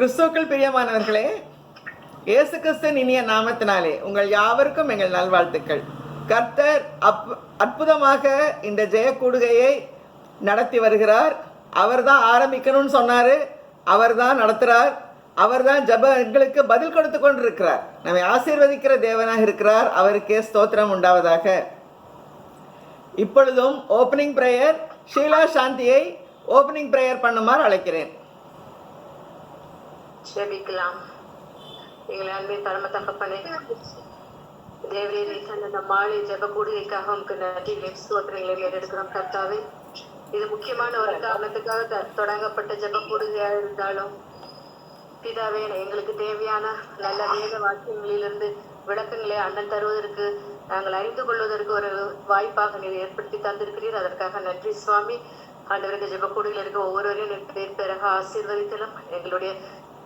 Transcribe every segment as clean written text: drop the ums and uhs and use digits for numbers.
கிறிஸ்துவுக்குள் பிரியமானவர்களே, இயேசு கிறிஸ்துவின் இனிய நாமத்தினாலே உங்கள் யாவருக்கும் எங்கள் நல்வாழ்த்துக்கள். கர்த்தர் அற்புதமாக இந்த ஜெய கூடுகையை நடத்தி வருகிறார். அவர் தான் ஆரம்பிக்கணும்னு சொன்னார், அவர் தான் நடத்துகிறார், அவர் தான் ஜபங்களுக்கு பதில் கொடுத்து கொண்டிருக்கிறார். நம்மை ஆசீர்வதிக்கிற தேவனாக இருக்கிறார். அவருக்கே ஸ்தோத்திரம் உண்டாவதாக. இப்பொழுதும் ஓப்பனிங் பிரேயர் ஷீலா சாந்தியை ஓப்பனிங் பிரேயர் பண்ணுமாறு அழைக்கிறேன். ஜெபிக்கலாம். எங்களை அன்பின் பரம தகப்பனே, தேவரீரை அந்த மாலை ஜெப கூடுகைக்காக உங்களுக்கு நன்றி ஸ்தோத்திரங்களை ஏறெடுக்கிறோம் கர்த்தாவே. இது முக்கியமான ஒரு காரணத்துக்காக தொடங்கப்பட்ட ஜெப கூடுகையாக இருந்தாலும் பிதாவே, எங்களுக்கு தேவையான நல்ல வேத வாக்கியங்களிலிருந்து விளக்கங்களை அண்ணன் தருவதற்கு, நாங்கள் அறிந்து கொள்வதற்கு ஒரு வாய்ப்பாக நீர் ஏற்படுத்தி தந்திருக்கிறீர். அதற்காக நன்றி சுவாமி. ஆண்டவருக்கு ஜெப கூடுகையில் இருக்க ஒவ்வொருவரையும் பேர் பேராக ஆசீர்வதித்தலும். எங்களுடைய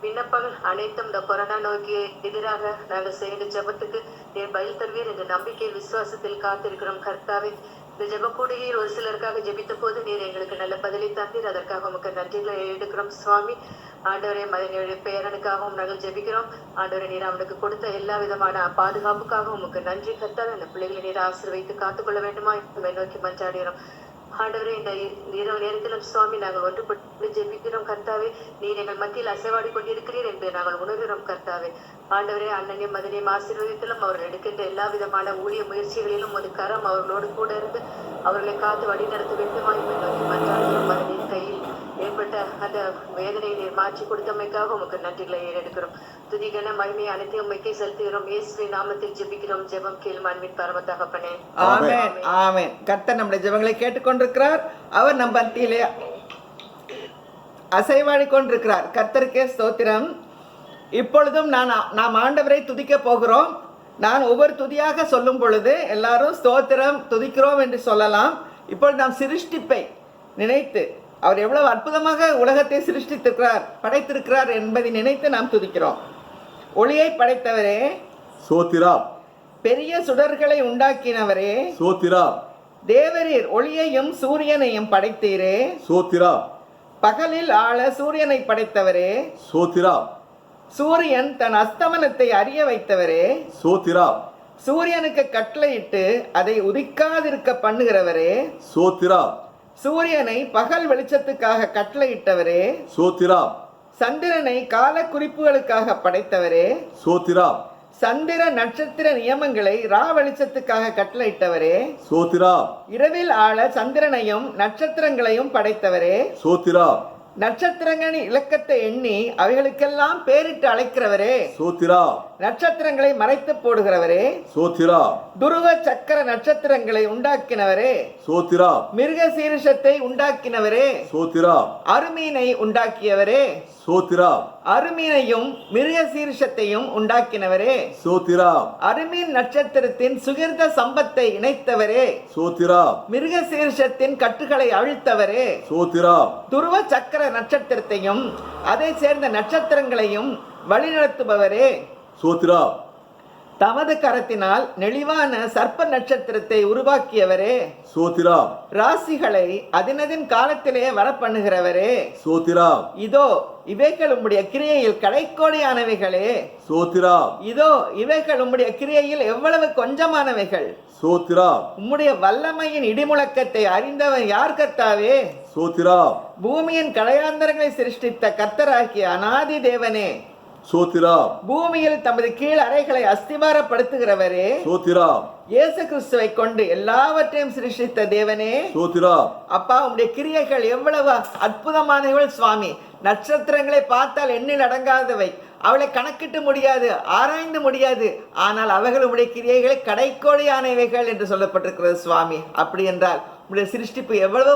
விண்ணப்பங்கள் அனைத்தும் இந்த கொரோனா நோய்க்கு எதிராக நாங்கள் செய்த ஜெபத்துக்கு நீர் பதில் தருவீர் என்ற நம்பிக்கையில் விசுவாசத்தில் காத்திருக்கிறோம் கர்த்தாவே. இந்த ஜெப கூடுகையில் ஒரு சிலருக்காக ஜெபித்த போது நீர் எங்களுக்கு நல்ல பதிலை தந்தீர். அதற்காக உமக்கு நன்றிகளை எடுக்கிறோம் சுவாமி. ஆண்டவரே, மதனுடைய பேரனுக்காகவும் நாங்கள் ஜெபிக்கிறோம். ஆண்டவரை, நீர் அவனுக்கு கொடுத்த எல்லா விதமான பாதுகாப்புக்காகவும் உமக்கு நன்றி கர்த்தாவே. அந்த பிள்ளைகளை நீர் ஆசீர்வதித்து காத்துக்கொள்ள வேண்டுமா நோக்கி மன்றாடுகிறோம். ஆண்டவரே, இந்த இரவு நேரத்திலும் சுவாமி நாங்கள் ஒன்றுபட்டு ஜெபிக்கிறோம் கர்த்தாவே. நீர் எங்கள் மத்தியில் அசைவாடி கொண்டிருக்கிறீர் என்று நாங்கள் உணர்கிறோம் கர்த்தாவே. ஆண்டவரே, அண்ணனையும் மதனையும் ஆசீர்வதித்திலும் அவர்கள் எடுக்கின்ற எல்லா விதமான ஊழிய முயற்சிகளிலும் ஒரு கரம் அவர்களோடு கூட இருந்து அவர்களை காத்து வழி நடத்த வேண்டுமா என்று நோக்கி மன்றாடுகிறோம். மதனின் கையில் ஏற்பட்ட அந்த வேதனையை நீர் மாற்றி கொடுத்தமைக்காக உமக்கு நன்றிகளை ஏறெடுக்கிறோம். துதிகன மகிமை அனைத்தையும் உம்மைக்கே செலுத்துகிறோம். இயேசுவின் நாமத்தில் ஜெபிக்கிறோம். ஜெபம் கேளும் அன்பின் பரம தகப்பனே. ஆமென், ஆமென். கர்த்தர் நம்முடைய ஜெபங்களை கேட்டுக்கொண்டிருக்கிறார். அவர் நம் மத்தியிலே அசைவாடி கொண்டிருக்கிறார். கர்த்தருக்கே ஸ்தோத்திரம். இப்பொழுதும் நாம் ஆண்டவரை துதிக்க போகிறோம். நான் ஒவ்வொரு துதியாக சொல்லும் பொழுது எல்லாரும் ஸ்தோத்திரம் துதிக்கிறோம் என்று சொல்லலாம். இப்பொழுது நாம் சிருஷ்டிப்பை நினைத்து, அவர் எவ்வளவு அற்புதமாக உலகத்தை சிருஷ்டித்திருக்கிறார், படைத்திருக்கிறார் என்பதை நினைத்து நாம் துதிக்கிறோம். ஒளியை படைத்தவரே சோத்திரா, பெரிய சுடர்களை உண்டாக்கினவரே சோத்திரா, தேவரீர் ஒளியையும் சூரியனையும் படைத்தீரே சோத்திரா, பகலில் ஆள சூரியனை படைத்தவரே சோத்திரா, சூரியன் தன் அஸ்தமனத்தை அறிய வைத்தவரே சோத்திரா, சூரியனுக்கு கட்டளையிட்டு அதை உதிக்காதிருக்க பண்ணுகிறவரே சோத்திரா, சூரியனை பகல் வெளிச்சத்துக்காக கட்டளையிட்டவரே சோத்திரா, சந்திரனை கால குறிப்புகளுக்காக படைத்தவரே சோத்திரா, சந்திர நட்சத்திர நியமங்களை ரா வெளிச்சத்துக்காக கட்டளையிட்டவரே சோத்திரா, இரவில் ஆள சந்திரனையும் நட்சத்திரங்களையும் படைத்தவரே சோத்திரா, நட்சத்திரங்களின் இலக்கத்தை எண்ணி அவைகளுக்கெல்லாம் பேரிட்டு அழைக்கிறவரே சோத்திரா, நட்சத்திரங்களை மறைத்து போடுகிறவரே சோத்திரா, துருவ சக்கர நட்சத்திரங்களை உண்டாக்கினவரே சோத்திரா, மிருக சீரிஷத்தை உண்டாக்கினவரே சோத்திரா, அருமீனை உண்டாக்கியவரே சோத்திரா, அருமீனையும் மிருக சீரிஷத்தையும் உண்டாக்கினவரே சோத்திரா, அருமீன் நட்சத்திரத்தின் சுகிர்த சம்பத்தை இணைத்தவரே சோத்திரா, மிருக சீரிஷத்தின் கட்டுகளை அழித்தவரே சோத்திரா, துருவ சக்கர நட்சத்திரத்தையும் அதை சேர்ந்த நட்சத்திரங்களையும் வழிநடத்துபவரே சோத்திரா, தமது கரத்தினால் நெளிவான சர்ப்ப நட்சத்திரத்தை உருவாக்கியவரே சோத்திரா, ராசிகளை அதினதின் காலத்திலே வரப்பண்ணுகிறவரே சோத்திரா, இதோ இவைகள் உம்முடைய கிரியையில் கடைக்கோடியானவைகளே சோத்திரா, இதோ இவைகள் உம்முடைய கிரியையில் எவ்வளவு கொஞ்சமானவைகள் சோத்திரா, உம்முடைய வல்லமையின் இடிமுழக்கத்தை அறிந்தவன் யார் கர்த்தாவே சோத்திரா, பூமியின் கடையாந்தரங்களை சிருஷ்டித்த கர்த்தராகிய அநாதி தேவனே சோத்திரா, பூமியில் தமது கீழ் அறைகளை அஸ்திபாரப்படுத்துகிறவரே சோத்திரா, இயேசு கிறிஸ்துவை கொண்டு எல்லாவற்றையும் சிருஷ்டித்த தேவனே சோத்திரா, அப்பா, உம்முடைய கிரியைகள் எவ்வளவு அற்புதமானவள் சுவாமி. நட்சத்திரங்களை பார்த்தால் எண்ணில் அடங்காதவை, அவளை கணக்கிட்டு முடியாது, ஆராய்ந்து முடியாது. ஆனால் அவைகள் உம்முடைய கிரியைகளை கடைக்கோடியானவைகள் என்று சொல்லப்பட்டிருக்கிறது சுவாமி. அப்படி என்றால் உம்முடைய சிருஷ்டிப்பு எவ்வளவு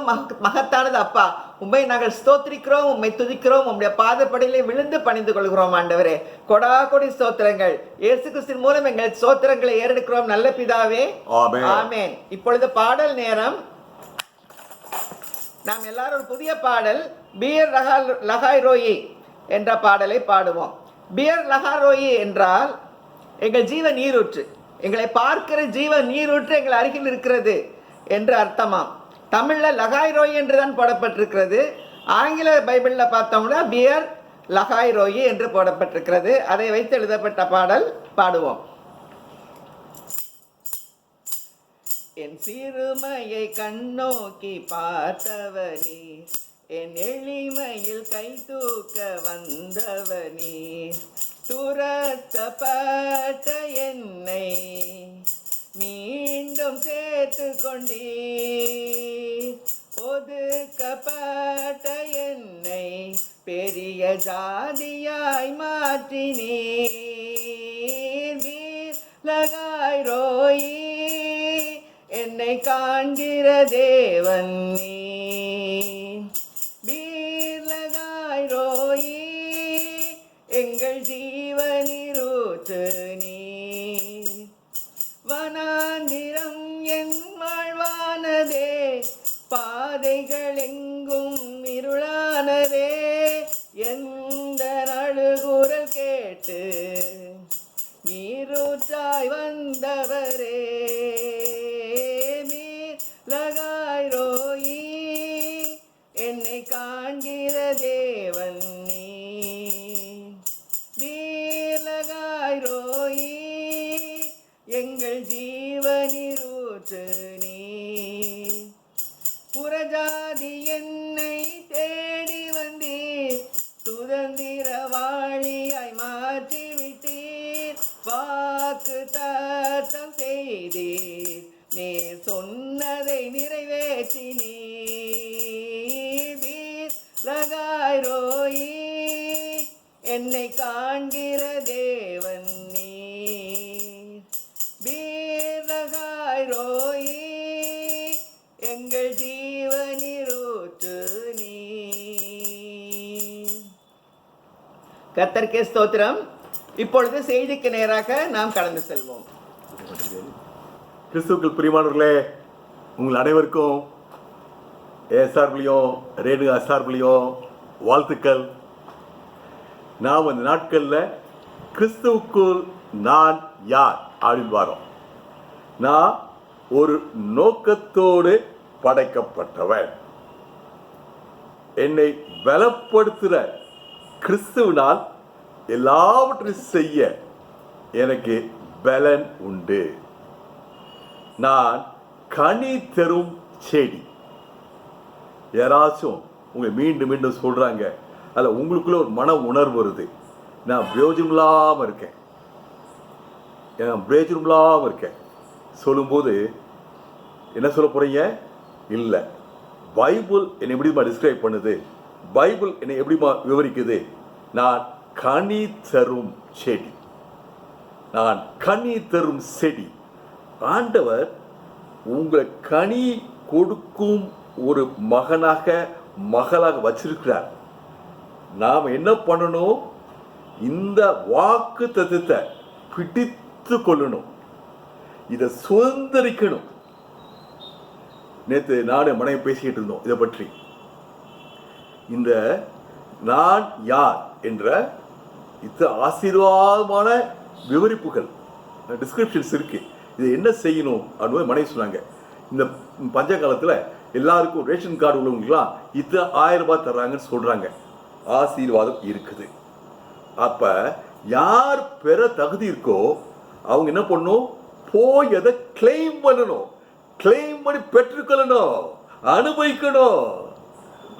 மகத்தானது அப்பா. உம்மை நாங்கள் ஸ்தோத்திரிக்கிறோம், உம்மை துதிக்கிறோம், உம்முடைய பாதப்படியிலே விழுந்து பணிந்து கொள்கிறோம் ஆண்டவரே. கொடா கொடி ஸ்தோத்திரங்கள். இயேசு கிறிஸ்துவின் மூலம் எங்கள் ஸ்தோத்திரங்களை ஏறெடுக்கிறோம் நல்ல பிதாவே, ஆமென். இப்பொழுது பாடல் நேரம். நாம் எல்லாரும் ஒரு புதிய பாடல் பியர் லகாய் ரோயி என்ற பாடலை பாடுவோம். பியர் லகாரோயி என்றால் எங்கள் ஜீவ நீரூற்று, எங்களை பார்க்கிற ஜீவ நீரூற்று எங்கள் அருகில் இருக்கிறது என்று அர்த்தமாம். தமிழில் லகாய் ரோயி என்று தான் போடப்பட்டிருக்கிறது. ஆங்கில பைபிளில் பார்த்தோம்னா பியர் லகாய் ரோயி என்று போடப்பட்டிருக்கிறது. அதை வைத்து எழுதப்பட்ட பாடல் பாடுவோம். என் சிறுமையை கண்ணோக்கி பார்த்தவனே, என் எளிமையில் கை தூக்க வந்தவனே, துரத்தப்பட்ட என்னை மீண்டும் சேர்த்து கொண்டீர், ஒதுக்கப்பட்ட என்னை பெரிய ஜாதியாய் மாற்றினீர். லகாய் ரோயி என்னை காண்கிற தேவன் நீ, லகாய் ரோயி எங்கள் ஜீவனிரூற்று நீ. வனாந்திரம் என் வாழ்வானதே, பாதைகள் எங்கும் இருளானதே, எந்த நடுகுரல் கேட்டு நீரூற்றாய் வந்தவரே, லகாய் ரோயி என்னை காண்கிற தேவன் நீ, லகாய் ரோயி எங்கள் ஜீவனிரூற்று நீ. புறஜாதி என்னை தேடி வந்தீர், சுதந்திரவாளியாய் மாற்றிவிட்டீர், வாக்கு தத்தம் செய்தீர், நீர் சொன்னதை நிறைவேற்றினீர். லகாய் ரோயி என்னை காண்கிற தேவன் நீ, லகாய் ரோயி எங்கள் ஜீவனிரூற்று நீ. கர்த்தருக்கே ஸ்தோத்திரம். இப்பொழுது செய்திக்கு நேராக நாம் கடந்து செல்வோம். கிறிஸ்துவுக்குள் பிரியமானவர்களே, உங்கள் அனைவருக்கும் சார்பிலையும் ரேணுகா சார்பிலையும் வாழ்த்துக்கள். நாம் அந்த நாட்களில் கிறிஸ்துவுக்குள் நான் யார் அப்படின்னு வரோம். நான் ஒரு நோக்கத்தோடு படைக்கப்பட்டவன். என்னை பலப்படுத்துகிற கிறிஸ்துவினால் எல்லாவற்றையும் செய்ய எனக்கு பலன் உண்டு. நான் கனி தரும் செடி. யாராச்சும் உங்களை மீண்டும் மீண்டும் சொல்கிறாங்க, அதில் உங்களுக்குள்ள ஒரு மன உணர்வு வருது, நான் பிரயோஜனம் இல்லாமல் இருக்கேன் சொல்லும்போது என்ன சொல்ல போகிறீங்க? இல்லை, பைபிள் என்னை எப்படிமா டிஸ்கிரைப் பண்ணுது, பைபிள் என்னை எப்படிமா விவரிக்குது? நான் கனி தரும் செடி. நான் கனி தரும் செடி. ஆண்டவர் உங்களை கனி கொடுக்கும் ஒரு மகனாக மகளாக வச்சிருக்கிறார். நாம் என்ன பண்ணணும்? இந்த வாக்கு தத்துவத்தை பிடித்து கொள்ளணும், இதை சுதந்திரிக்கணும். நேற்று நானும் மனைவி பேசிக்கிட்டு இருந்தோம் இதை பற்றி. இந்த நான் யார் என்ற ஆசீர்வாதமான விவரிப்புகள் டிஸ்கிரிப்ஷன்ஸ் இருக்கு. இது என்ன செய்யணும் அப்படின்னு மனைவி சொன்னாங்க. இந்த பஞ்ச காலத்தில் எல்லாருக்கும் ரேஷன் கார்டு உள்ளவங்களுக்குலாம் 1000 ரூபாய் தர்றாங்கன்னு சொல்றாங்க. ஆசீர்வாதம் இருக்குது. அப்ப யார் பெற தகுதி இருக்கோ அவங்க என்ன பண்ணணும்? போய் அதை கிளைம் பண்ணணும், கிளைம் பண்ணி பெற்றுக்கொள்ளணும், அனுபவிக்கணும்.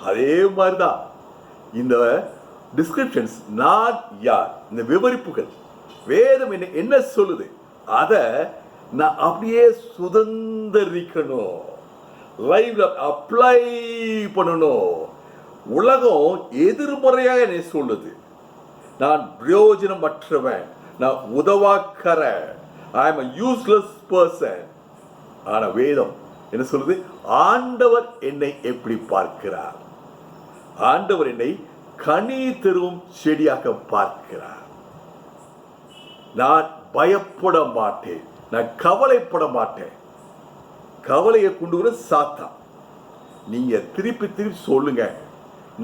அதே மாதிரிதான் இந்த டிஸ்கிரிப்ஷன்ஸ், நான் யார், இந்த விவரிப்புகள் வேதம் என்ன சொல்லுது அதை நான் அப்படியே சுதந்திரிக்கணும், லைவ்ல அப்ளை பண்ணணும். உலகம் எதிர்மறையாக என்னை சொல்லுது, நான் பிரயோஜனமற்றவன், நான் உதவாக்கறேன், I am a useless person. ஆனா வேதம் என்ன சொல்லுது? ஆண்டவர் என்னை எப்படி பார்க்கிறார்? ஆண்டவர் என்னை கனி தரும் செடியாக பார்க்கிறார். நான் பயப்பட மாட்டேன், நான் கவலைப்பட மாட்டேன். கவலையை கொண்டு வர சாத்தான். நீங்க திருப்பி திருப்பி சொல்லுங்க,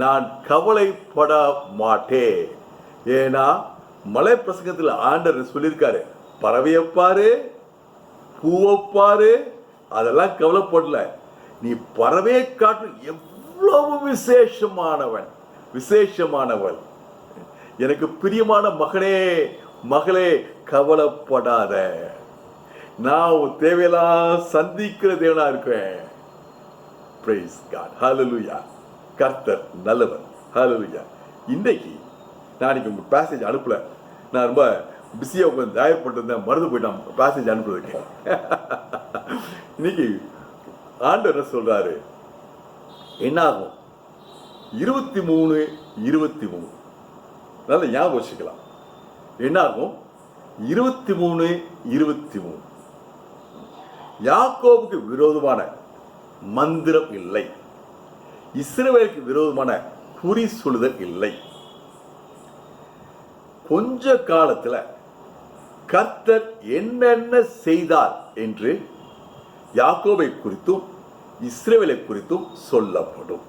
நான் கவலைப்பட மாட்டேன். ஏன்னா மலை பிரசங்கத்தில் ஆண்டவர் சொல்லியிருக்காரு, பறவையப்பாரு பூவப்பாரு அதெல்லாம் கவலைப்படல, நீ பறவையை காட்டு எவ்வளவு விசேஷமானவள். எனக்கு பிரியமான மகனே மகளே, கவலைப்படாத, நான் உன் தேவையெல்லாம் சந்திக்கிற தேவனா இருக்கேன். Praise God. Hallelujah. கர்த்தர் நல்லவர். Hallelujah. இன்றைக்கு நான் உங்க பேசேஜ் அனுப்பல, நான் ரொம்ப பிஸியாக உட்காந்து தயார் பண்ணிருந்தேன், மறந்து போயிட்டான் பேசேஜ் அனுப்புறதுக்கு. இன்னைக்கு ஆண்டவர் என்ன சொல்றாரு, என்ன ஆகும் 23 நல்ல ஞாபகம் வச்சுக்கலாம். என்ன ஆகும் 23 யாக்கோபுக்கு விரோதமான மந்திரம் இல்லை, இஸ்ரவேலுக்கு விரோதமான குறி சொல்லுதல் இல்லை. கொஞ்ச காலத்துல கர்த்தர் என்னென்ன செய்தார் என்று யாக்கோபை குறித்தும் இஸ்ரவேலை குறித்தும் சொல்லப்படும்.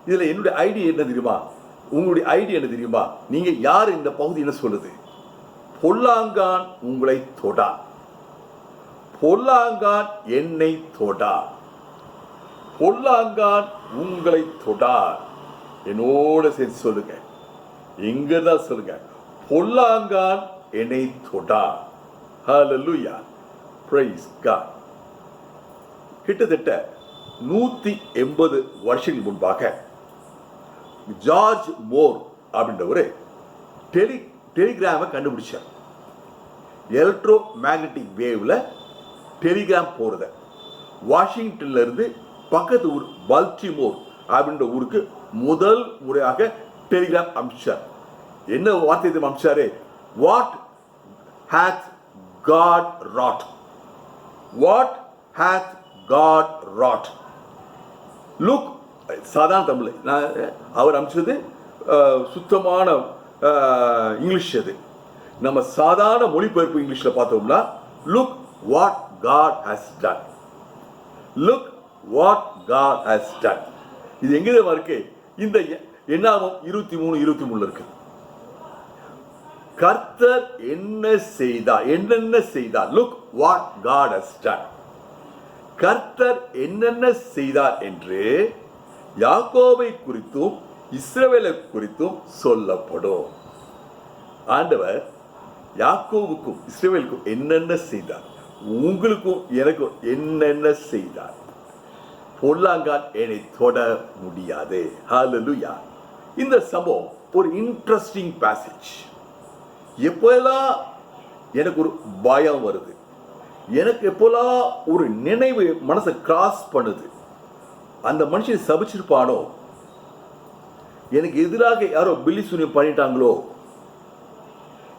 இதுல என்னுடைய ஐடியா என்ன தெரியுமா, உங்களுடைய ஐடியா என்ன தெரியுமா, நீங்க யார் இந்த பகுதி என்ன சொல்லுது, பொல்லாங்கான் உங்களை தொடா, பொல்லாங்கான் என்னை தொடா, பொல்லாங்கான் உங்களை தொடா. என்னோட சேர்த்து சொல்லுங்க, எங்கதான் சொல்லுங்க, பொல்லாங்கான் என்னை தொடா. ஹல்லேலூயா, பிரைஸ் காட். கிட்டத்தட்ட 180 வருஷங்கள் முன்பாக ஜார்ஜ் மோர் அப்படின்றவர் டெலிகிராமை கண்டுபிடிச்சார். எலக்ட்ரோ மேக்னட்டிக் வேவ்ல டெலிகிராம் போறத வாஷிங்டன்ல இருந்து பக்கத்து ஊர் பல்டிமோர் அப்படின்ற ஊருக்கு முதல் முறையாக டெலிகிராம் அனுப்பிச்சார். என்ன வார்த்தை அனுப்பிச்சாரு, what hath God wrought, what hath God wrought. Look, சாதாரண தமிழ், அவர் அனுப்பிச்சது சுத்தமான இங்கிலீஷ். அது நம்ம சாதாரண மொழிபெயர்ப்பு இங்கிலீஷ்ல பார்த்தோம்னா, look what God has done, look what God has done. இது எங்க இருக்கு, இந்த என்னாகும் 23 இருக்கு. கர்த்தர் என்ன செய்தார், என்னென்ன செய்தார், look what God has done. கர்த்தர் என்னென்ன செய்தார் என்று யாக்கோபை குறித்தும் இஸ்ரவேலை குறித்தும் சொல்லப்படும். ஆண்டவர் யாக்கோபுக்கும் இஸ்ரவேலுக்கும் என்னென்ன செய்தார், உங்களுக்கும் எனக்கும் என்னென்ன செய்தார். பொல்லாங்கான் என்னை தொட முடியாது. ஹல்லேலூயா. இந்த சம்பவம் ஒரு இன்ட்ரெஸ்டிங் பேசேஜ். எப்போல்லாம் எனக்கு ஒரு பயம் வருது, எனக்கு எப்போல்லாம் ஒரு நினைவு மனசை கிராஸ் பண்ணுது, அந்த மனுஷன் சபிச்சிருப்பானோ, எனக்கு எதிராக யாரோ பில்லி சூனியம் பண்ணிட்டாங்களோ,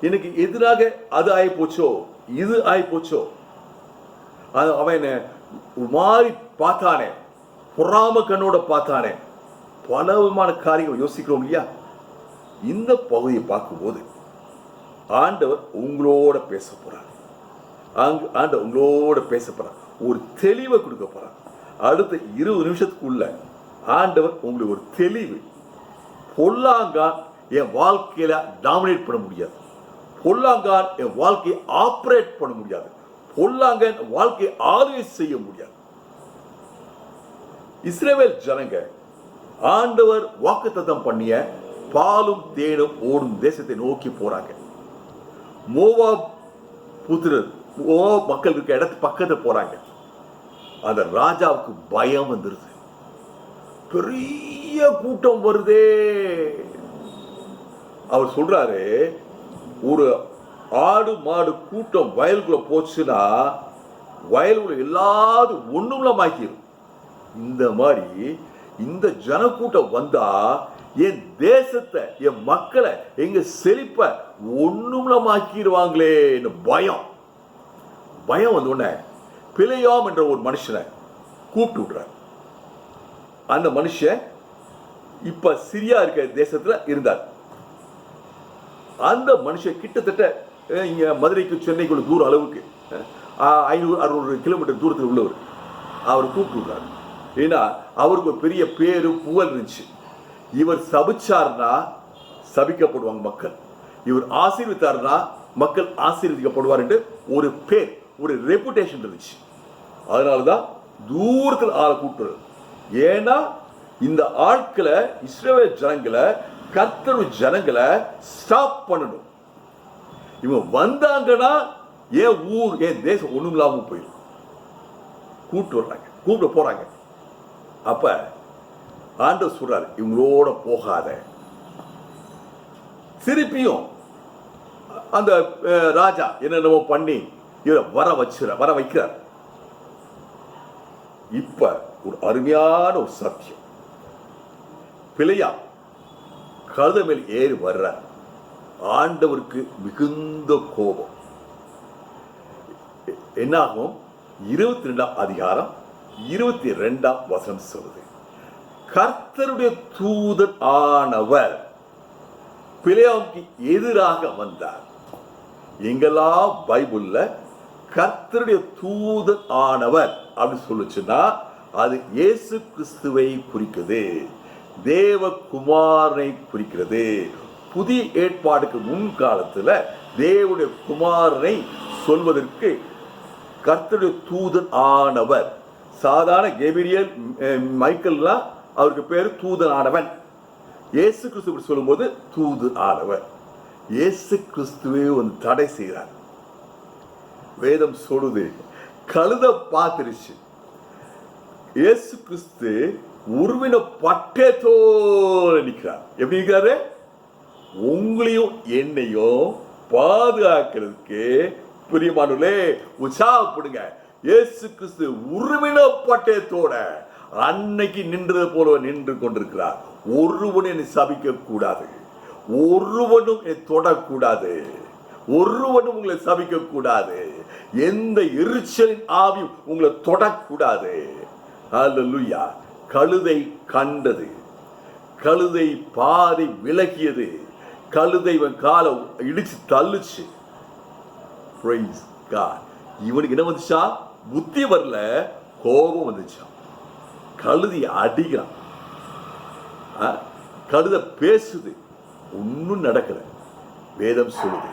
எனக்கு எதிராக அது ஆயிப்போச்சோ இது ஆயிப்போச்சோ, அவன் என்ன ஒரு மாதிரி பார்த்தானே, பொறாம கண்ணோட பார்த்தானே, பல விதமான காரியங்கள் யோசிக்கிறோம் இல்லையா. இந்த பகுதியை பார்க்கும்போது ஆண்டவர் உங்களோட பேச போறார், ஆண்டவர் உங்களோட பேச போறார், ஒரு தெளிவை கொடுக்க போறார். அடுத்த 20 நிமிஷத்துக்குள்ள ஆண்டவர் உங்களுக்கு ஒரு தெளிவு. பொல்லாங்கான் என் வாழ்க்கையில டாமினேட் பண்ண முடியாது, பொல்லாங்கான் என் வாழ்க்கையை ஆப்ரேட் பண்ண முடியாது, பொல்லாங்கான் வாழ்க்கையை ஆல்வேஸ் செய்ய முடியாது. இஸ்ரவேல் ஜனங்க ஆண்டவர் வாக்குத்தத்தம் பண்ணிய பாலும் தேனும் ஓடும் தேசத்தை நோக்கி போறாங்க. மோவாப் புத்திரர், மோவாப் மக்கள் இருக்க இடத்து பக்கத்துல போறாங்க. அந்த ராஜாவுக்கு பயம் வந்துருது, பெரிய கூட்டம் வருதே. அவர் சொல்றாரு, ஒரு ஆடு மாடு கூட்டம் வயலுக்குள்ள போச்சுன்னா வயலுக்குள்ள எல்லாரும் ஒண்ணுமில்லமாக்கிடும். இந்த மாதிரி இந்த ஜனக்கூட்டம் வந்தா என் தேசத்தை, என் மக்களை, எங்க செழிப்ப ஒண்ணுமில்லமாக்கிடுவாங்களே. பயம் வந்த உடனே பிழையாம் என்ற ஒரு மனுஷனை கூப்பிட்டு விடுறார். அந்த மனுஷன் இப்ப சிரியா இருக்க தேசத்துல இருந்தார். அந்த மனுஷன் கிட்டத்தட்ட இங்க மதுரைக்கு சென்னைக்குள்ள தூர அளவுக்கு 500-600 கிலோமீட்டர் தூரத்தில் உள்ளவர். அவர் கூப்பிட்டு விடுறாரு. ஏன்னா அவருக்கு ஒரு பெரிய பேரு புகழ் இருந்துச்சு. இவர் சபிச்சார்னா சபிக்கப்படுவாங்க மக்கள், இவர் ஆசீர்வித்தார்னா மக்கள் ஆசீர்வதிக்கப்படுவார் என்று ஒரு பேர், ஒரு ரெப்புடேஷன் இருந்துச்சு. அதனாலதான் தூரத்தில் ஆளை கூட்டுறது. ஏன்னா இந்த ஆட்களை, இஸ்ரவேல் ஜனங்களை, கர்த்தருடைய ஜனங்களை ஸ்டாப் பண்ணணும். இவன் வந்தாங்கன்னா ஏன் ஊர், ஏன் தேசம் ஒண்ணும் இல்லாம போயிடும். கூப்பிட்டு வர்றாங்க, கூப்பிட போறாங்க. அப்ப ஆண்டவர் சொல்றாரு, இவங்களோட போகாத. திருப்பியும் அந்த ராஜா என்னென்னமோ பண்ணி இவரை வர வைக்கிறார். இப்ப ஒரு அருமையான ஒரு சத்தியம். பிழையா கழுதை மேல் ஏறி வர்ற ஆண்டவருக்கு மிகுந்த கோபம். என்னாகும்? 22ஆம் அதிகாரம் 22ஆம் வசனம் சொல்லுது, கர்த்தருடைய தூதன் ஆனவர் பிலேயாமுக்கு எதிராக வந்தார். எங்கெல்லாம் பைபிள்ல கர்த்தருடைய தூதன் ஆனவர் அப்படின்னு சொல்லுச்சுன்னா அது இயேசு கிறிஸ்துவை குறிக்குது, தேவகுமாரனை குறிக்கிறது. புதிய ஏற்பாடுக்கு முன்காலத்துல தேவனுடைய குமாரனை சொல்வதற்கு கர்த்தருடைய தூதன் ஆனவர். சாதாரண கேபிரியல், மைக்கேல்லாம் அவருக்கு பேரு தூதன் ஆனவன். இயேசு கிறிஸ்து சொல்லும்போது தூது ஆனவர். இயேசு கிறிஸ்துவே வந்து தடை செய்கிறார். வேதம் சொல்லுது, கழுத பார்த்துருச்சு. இயேசு கிறிஸ்து உருவின பட்டயத்தோடு நிற்கிறார். எப்படி நிற்கிறாரு? உங்களையும் என்னையும் பாதுகாக்கிறதுக்கு பிரியமானவர்களே உற்சாகப்படுங்க. இயேசு கிறிஸ்து உருவின பட்டயத்தோட அன்னைக்கு நின்றது போல நின்று கொண்டிருக்கிறார். ஒருவனும் என்னை சபிக்க கூடாது, ஒருவனும் என்னை தொடக்கூடாது, ஒருவனும் உங்களை சபிக்க கூடாது, எந்த எரிச்சலின் ஆவியும் உங்களை தொடக்கூடாது. ஹல்லேலூயா. கழுதை கண்டது, கழுதை பாதி விலகியது, கழுதை காலை இடிச்சு தள்ளுச்சு. Praise God. இவனுக்கு என்ன வந்துச்சா? புத்தி வரல, கோபம் வந்துச்சா. கழுதி அடிக்கிறான், கழுத பேசுது, ஒன்னும் நடக்கல. வேதம் சொல்லுது,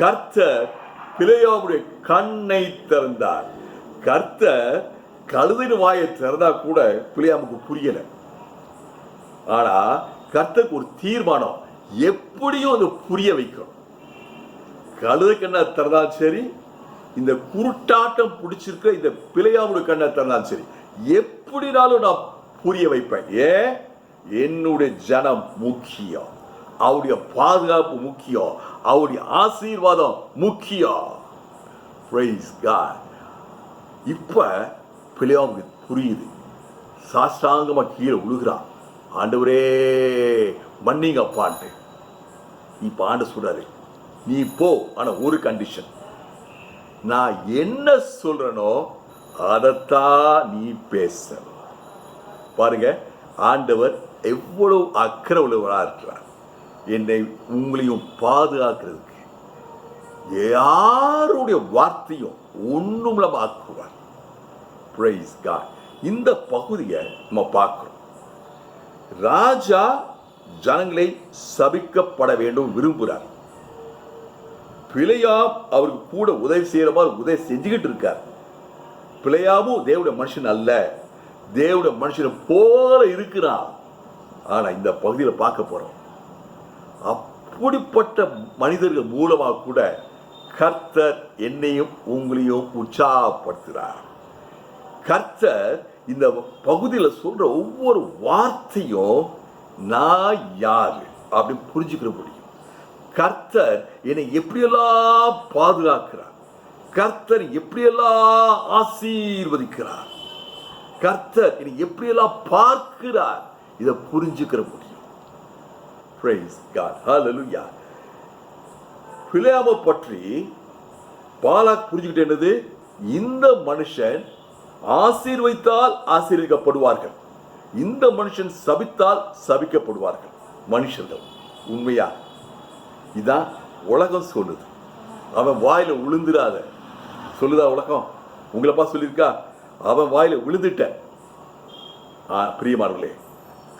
கர்த்தர் பிலேயாமுடைய கண்ணை திறந்தார். கர்த்தர் கழுதின் வாயை திறந்தா கூட பிலேயாமுக்கு புரியல. ஆனா கர்த்தருக்கு ஒரு தீர்மானம், எப்படியும் அதை புரிய வைக்கணும். கழுதை கண்ணை திறந்தாலும் சரி, இந்த குருட்டாட்டம் பிடிச்சிருக்க இந்த பிலேயாமுடைய கண்ணை திறந்தாலும் சரி, எப்படினாலும் நான் புரிய வைப்பேன். ஏன்? என்னுடைய ஜனம் முக்கியம், அவருடைய பாதுகாப்பு முக்கியம், அவருடைய ஆசீர்வாதம் முக்கியம். Praise God. இப்ப பிலேயாமுக்கு புரியுது. சாஷ்டாங்கமா கீழே விழுகிறான். ஆண்டவரே மன்னிங்க அப்பான்ட்டு. இப்ப ஆண்டு சொல்றாரு, நீ போ, ஆனா ஒரு கண்டிஷன், நான் என்ன சொல்றனோ அதைத்தான் நீ பேச. பாருங்க, ஆண்டவர் எவ்வளவு அக்கறை உள்ளவராக இருக்கிறார். என்னை உங்களையும் பாதுகாக்கிறதுக்கு யாருடைய வார்த்தையும் ஒண்ணும் நம்ம ஆக்குவார். Praise God. இந்த பகுதியை நம்ம பார்க்கிறோம். ராஜா ஜனங்களை சபிக்கப்பட வேண்டும் விரும்புகிறார். பிலேயாம் அவருக்கு கூட உதவி செய்யற மாதிரி உதவி செஞ்சுக்கிட்டு இருக்கார். பிலேயாமும் தேவனுடைய மனுஷன் அல்ல, தேவனுடைய மனுஷனை போல இருக்கிறான். ஆனா இந்த பகுதியில் பார்க்க போறோம், அப்படிப்பட்ட மனிதர்கள் மூலமாக கூட கர்த்தர் என்னையும் உங்களையும் உற்சாகப்படுத்துகிறார். கர்த்தர் இந்த பகுதியில் சொல்ற ஒவ்வொரு வார்த்தையும் நான் யாரு அப்படின்னு புரிஞ்சுக்கிற முடியும். கர்த்தர் என்னை எப்படியெல்லாம் பாதுகாக்கிறார், கர்த்தர் எப்படியெல்லாம் ஆசீர்வதிக்கிறார், கர்த்தர் என்னை எப்படியெல்லாம் பார்க்கிறார், இதை புரிஞ்சுக்கிற முடியும். Praise God. Hallelujah. பிலேயாமை பற்றி பாலாக் புரிஞ்சுக்கிட்டு என்னது? இந்த மனுஷன் ஆசீர்வதித்தால் ஆசீர்வதிக்கப்படுவார்கள், இந்த மனுஷன் சபித்தால் சபிக்கப்படுவார்கள். மனுஷர்கள் உண்மையா? இதான் உலகம் சொல்லுது. அவன் வாயில விழுந்துடாத சொல்லுதா உலகம்? உங்களப்பா சொல்லியிருக்கா? அவன் வாயில விழுந்துட்ட, பிரியமானவர்களே,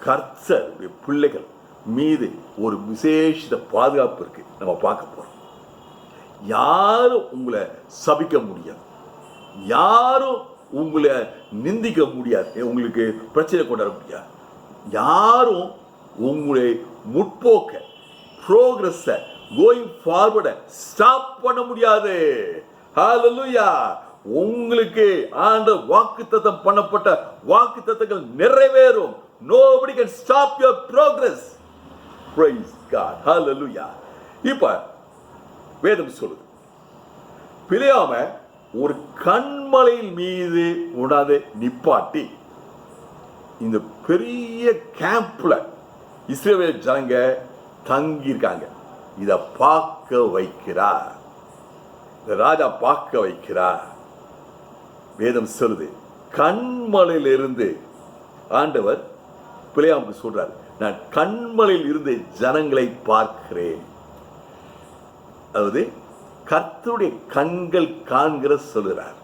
கர்த்தருடைய பிள்ளைகள் மீது ஒரு விசேஷ பாதுகாப்பு இருக்கு. நம்ம பார்க்க போறோம். யாரும் உங்களை சபிக்க முடியாது, யாரும் உங்களை நிந்திக்க முடியாது, உங்களுக்கு பிரச்சனை கொண்டாட முடியாது, யாரும் உங்களை முற்போக்க ப்ரோக்ரஸ கோயிங் ஃபார்வர்ட ஸ்டாப் பண்ண முடியாது. ஹalleluya. உங்களுக்கு ஆண்டவர் வாக்குத்தத்தம் பண்ணப்பட்ட வாக்குத்தத்தங்கள் நிறைவேறும். Nobody can stop your progress. Praise God. Hallelujah. இப்ப வேதம் சொல்லுது, பிலேயாம ஒரு கண்மலையின் மீது உணாது நிப்பாட்டி இந்த பெரிய கேம்ப்ல இஸ்ரவேல் ஜனங்க தங்கி இருக்காங்க. இத பார்க்க வைக்கிறார், இந்த ராஜா பார்க்க வைக்கிறார். வேதம் சொல்லுது, கண்மலையிலிருந்து ஆண்டவர் பிலேயாமுக்கு சொல்றார், நான் கண்மலையில் இருந்து ஜனங்களை பார்க்கிறேன். அதாவது கர்த்தருடைய கண்கள் காண்கிற சொல்லுறார்.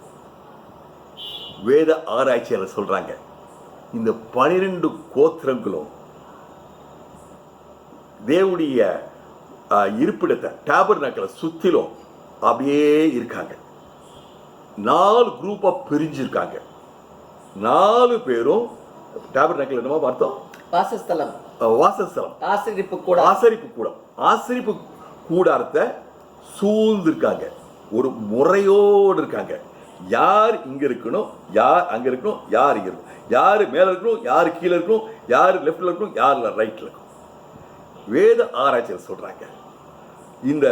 வேத ஆராய்ச்சியாளர் சொல்றாங்க, இந்த 12 கோத்திரங்களும் தேவனுடைய இருப்பிடத்தை டேபர்நாக்கிளை சுத்திலும் அப்படியே இருக்காங்க. 4 குரூப்பா பிரிஞ்சிருக்காங்க. 4 பேரும் டேபர்நாக்கிள் என்னமா பார்த்தோம்? வாசஸ்தலம், வாசஸ்தலம், ஆசரிப்பு கூட, ஆசரிப்பு கூடம், ஆசரிப்பு கூடாரத்தை சூழ்ந்திருக்காங்க. ஒரு முறையோடு இருக்காங்க. யார் இங்க இருக்கணும், யார் அங்க இருக்கணும், யார் இங்க இருக்கணும், யாரு மேல இருக்கணும், யாரு கீழே இருக்கணும், யாரு லெஃப்ட்ல இருக்கணும், யாரு ரைட்ல இருக்கணும். வேத ஆராய்ச்சியில் சொல்றாங்க, இந்த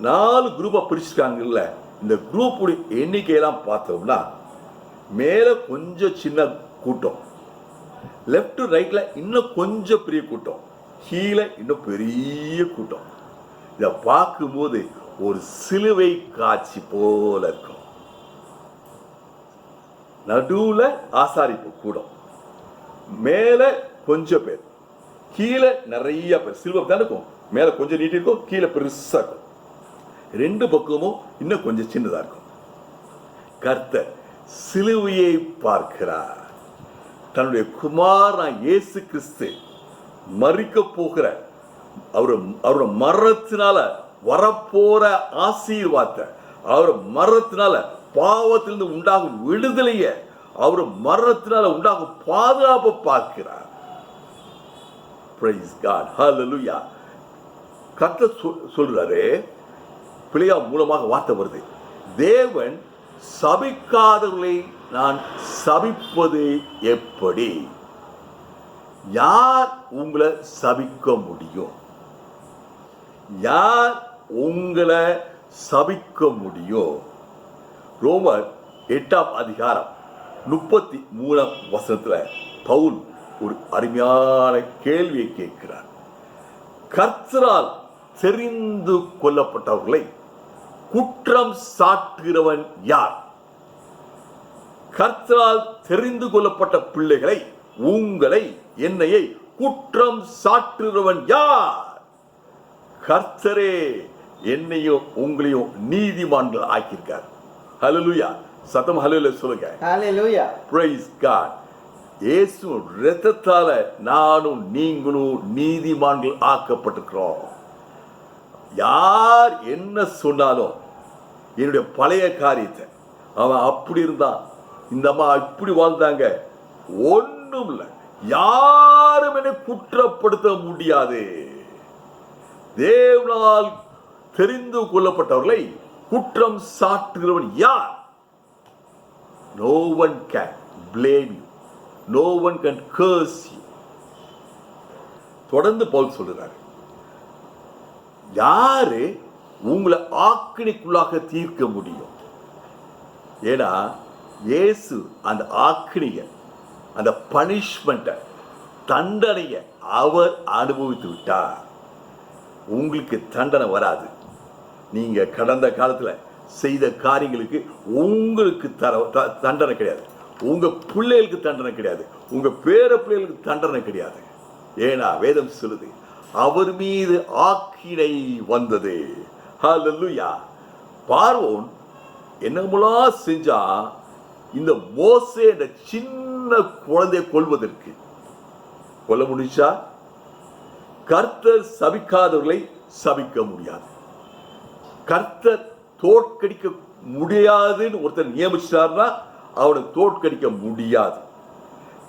4 குரூப்பா பிரிச்சிருக்காங்கல்ல, இந்த குரூப்புடைய எண்ணிக்கையெல்லாம் பார்த்தோம்னா மேல கொஞ்சம் சின்ன கூட்டம், லெஃப்ட் ரைட்ல இன்னும் கொஞ்சம் பெரிய கூட்டம், கீழே இன்னும் பெரிய கூட்டம். இதை பார்க்கும்போது ஒரு சிலுவை காட்சி போல இருக்கும். நடுவுல ஆசாரிப்பு கூடம், மேல கொஞ்சம் பேர், கீழே நிறைய பேர். சிலுவை தான் இருக்கும், மேல கொஞ்சம் நீட்டி இருக்கும், கீழே பெருசா இருக்கும். 2 பக்கமும் இன்னும் கொஞ்சம் சின்னதா இருக்கும். கர்த்தர் சிலுவையை பார்க்கிறார். தன்னுடைய குமாரன் இயேசு கிறிஸ்து மரிக்க போகிற அவரோட மரணத்தினால வரப்போற ஆசீர்வாதத்தை, அவர் மரணத்தினால பாவத்திலிருந்து உண்டாகும் விடுதலைய, அவர் மரணத்தினால உண்டாகும் பாதுகாப்பை பார்க்கிறார். Praise God. Hallelujah. கர்த்தர் சொல்றாரு, பிலேயா மூலமாக வார்த்தை வருது, தேவன் சபிக்காதவர்களை நான் சபிப்பது எப்படி? யார் உங்களை சபிக்க முடியும்? யார் உங்களை சபிக்க முடியும்? ரோமர் 8ஆம் அதிகாரம் 33ஆம் வசனத்துல பவுல் ஒரு அருமையான கேள்வியை கேட்கிறார். கர்த்தரால் தெரிந்து கொள்ளப்பட்டவர்களை குற்றம் சாட்டுகிறவன் யார்? கர்த்தரால் தெரிந்து கொள்ளப்பட்ட பிள்ளைகளை, உங்களை, என்னையை குற்றம் சாட்டுகிறவன் யார்? கர்த்தரே என்னையும் உங்களையும் நீதிமான்கள் ஆக்கியிருக்கார். ஹல்லேலூயா. சத்தம் ஹல்லேலூயா சொல்லுங்க. ஹல்லேலூயா. Praise God. இயேசு இரத்தத்தால நானும் நீங்களும் நீதிமான்கள் ஆக்கப்பட்டிருக்கிறோம். யார் என்ன சொன்னாலும் என்னுடைய பழைய காரியத்தை, அவன் அப்படி இருந்தான், இந்த அம்மா இப்படி வாழ்ந்தாங்க, ஒண்ணும் இல்லை, யாரும் என்னை குற்றப்படுத்த முடியாது. தேவனால் தெரிந்து கொள்ளப்பட்டவர்களை குற்றம் சாட்டுகிறவன் யார்? No one can blame you. No one can curse you. தொடர்ந்து பவுல் சொல்றார், யாரு உங்களை ஆக்கினைக்குள்ளாக தீர்க்க முடியும்? ஏன்னா இயேசு அந்த ஆக்கினைய, அந்த பனிஷ்மெண்ட்டை, தண்டனைய அவர் அனுபவித்து விட்டார். உங்களுக்கு தண்டனை வராது. நீங்க கடந்த காலத்துல செய்த காரியங்களுக்கு உங்களுக்கு தண்டனை கிடையாது. உங்க பிள்ளைகளுக்கு தண்டனை கிடையாது. உங்க பேர பிள்ளைகளுக்கு தண்டனை கிடையாது. ஏன்னா வேதம் சொல்லுது, அவர் மீது ஆக்கினை வந்தது. ஹல்லேலூயா. பார்வோன் என்னமெல்லாம் செஞ்சா, இந்த மோசே என்ற சின்ன குழந்தையை கொல்வதற்கு கொல்ல முடிச்சா? கர்த்தர் சபிக்காதவர்களை சபிக்க முடியாது. கர்த்தர் தோற்கடிக்க முடியாதுன்னு ஒருத்தர் நியமிச்சார்னா அவனை தோற்கடிக்க முடியாது.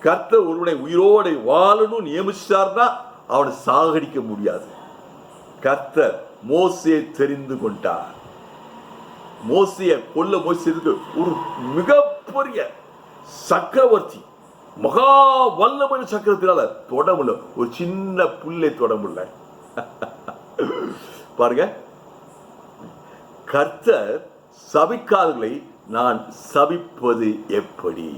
கர்த்தர் ஒருவனை உயிரோடு வாழணும் நியமிச்சார்னா அவனை சாகடிக்க முடியாது. கர்த்தர் மோசேயை தெரிந்து கொண்டார். மோசையை கொல்ல மோசைக்கு ஒரு மிகப்பெரிய சக்கரவர்த்தி, மகா வல்லமையான சக்கரத்தினால தொட முடியல, ஒரு சின்ன புல்லை தொட முடியல. பாருங்க, கர்த்தர் சபிக்காதவர்களை நான் சபிப்பது எப்படி?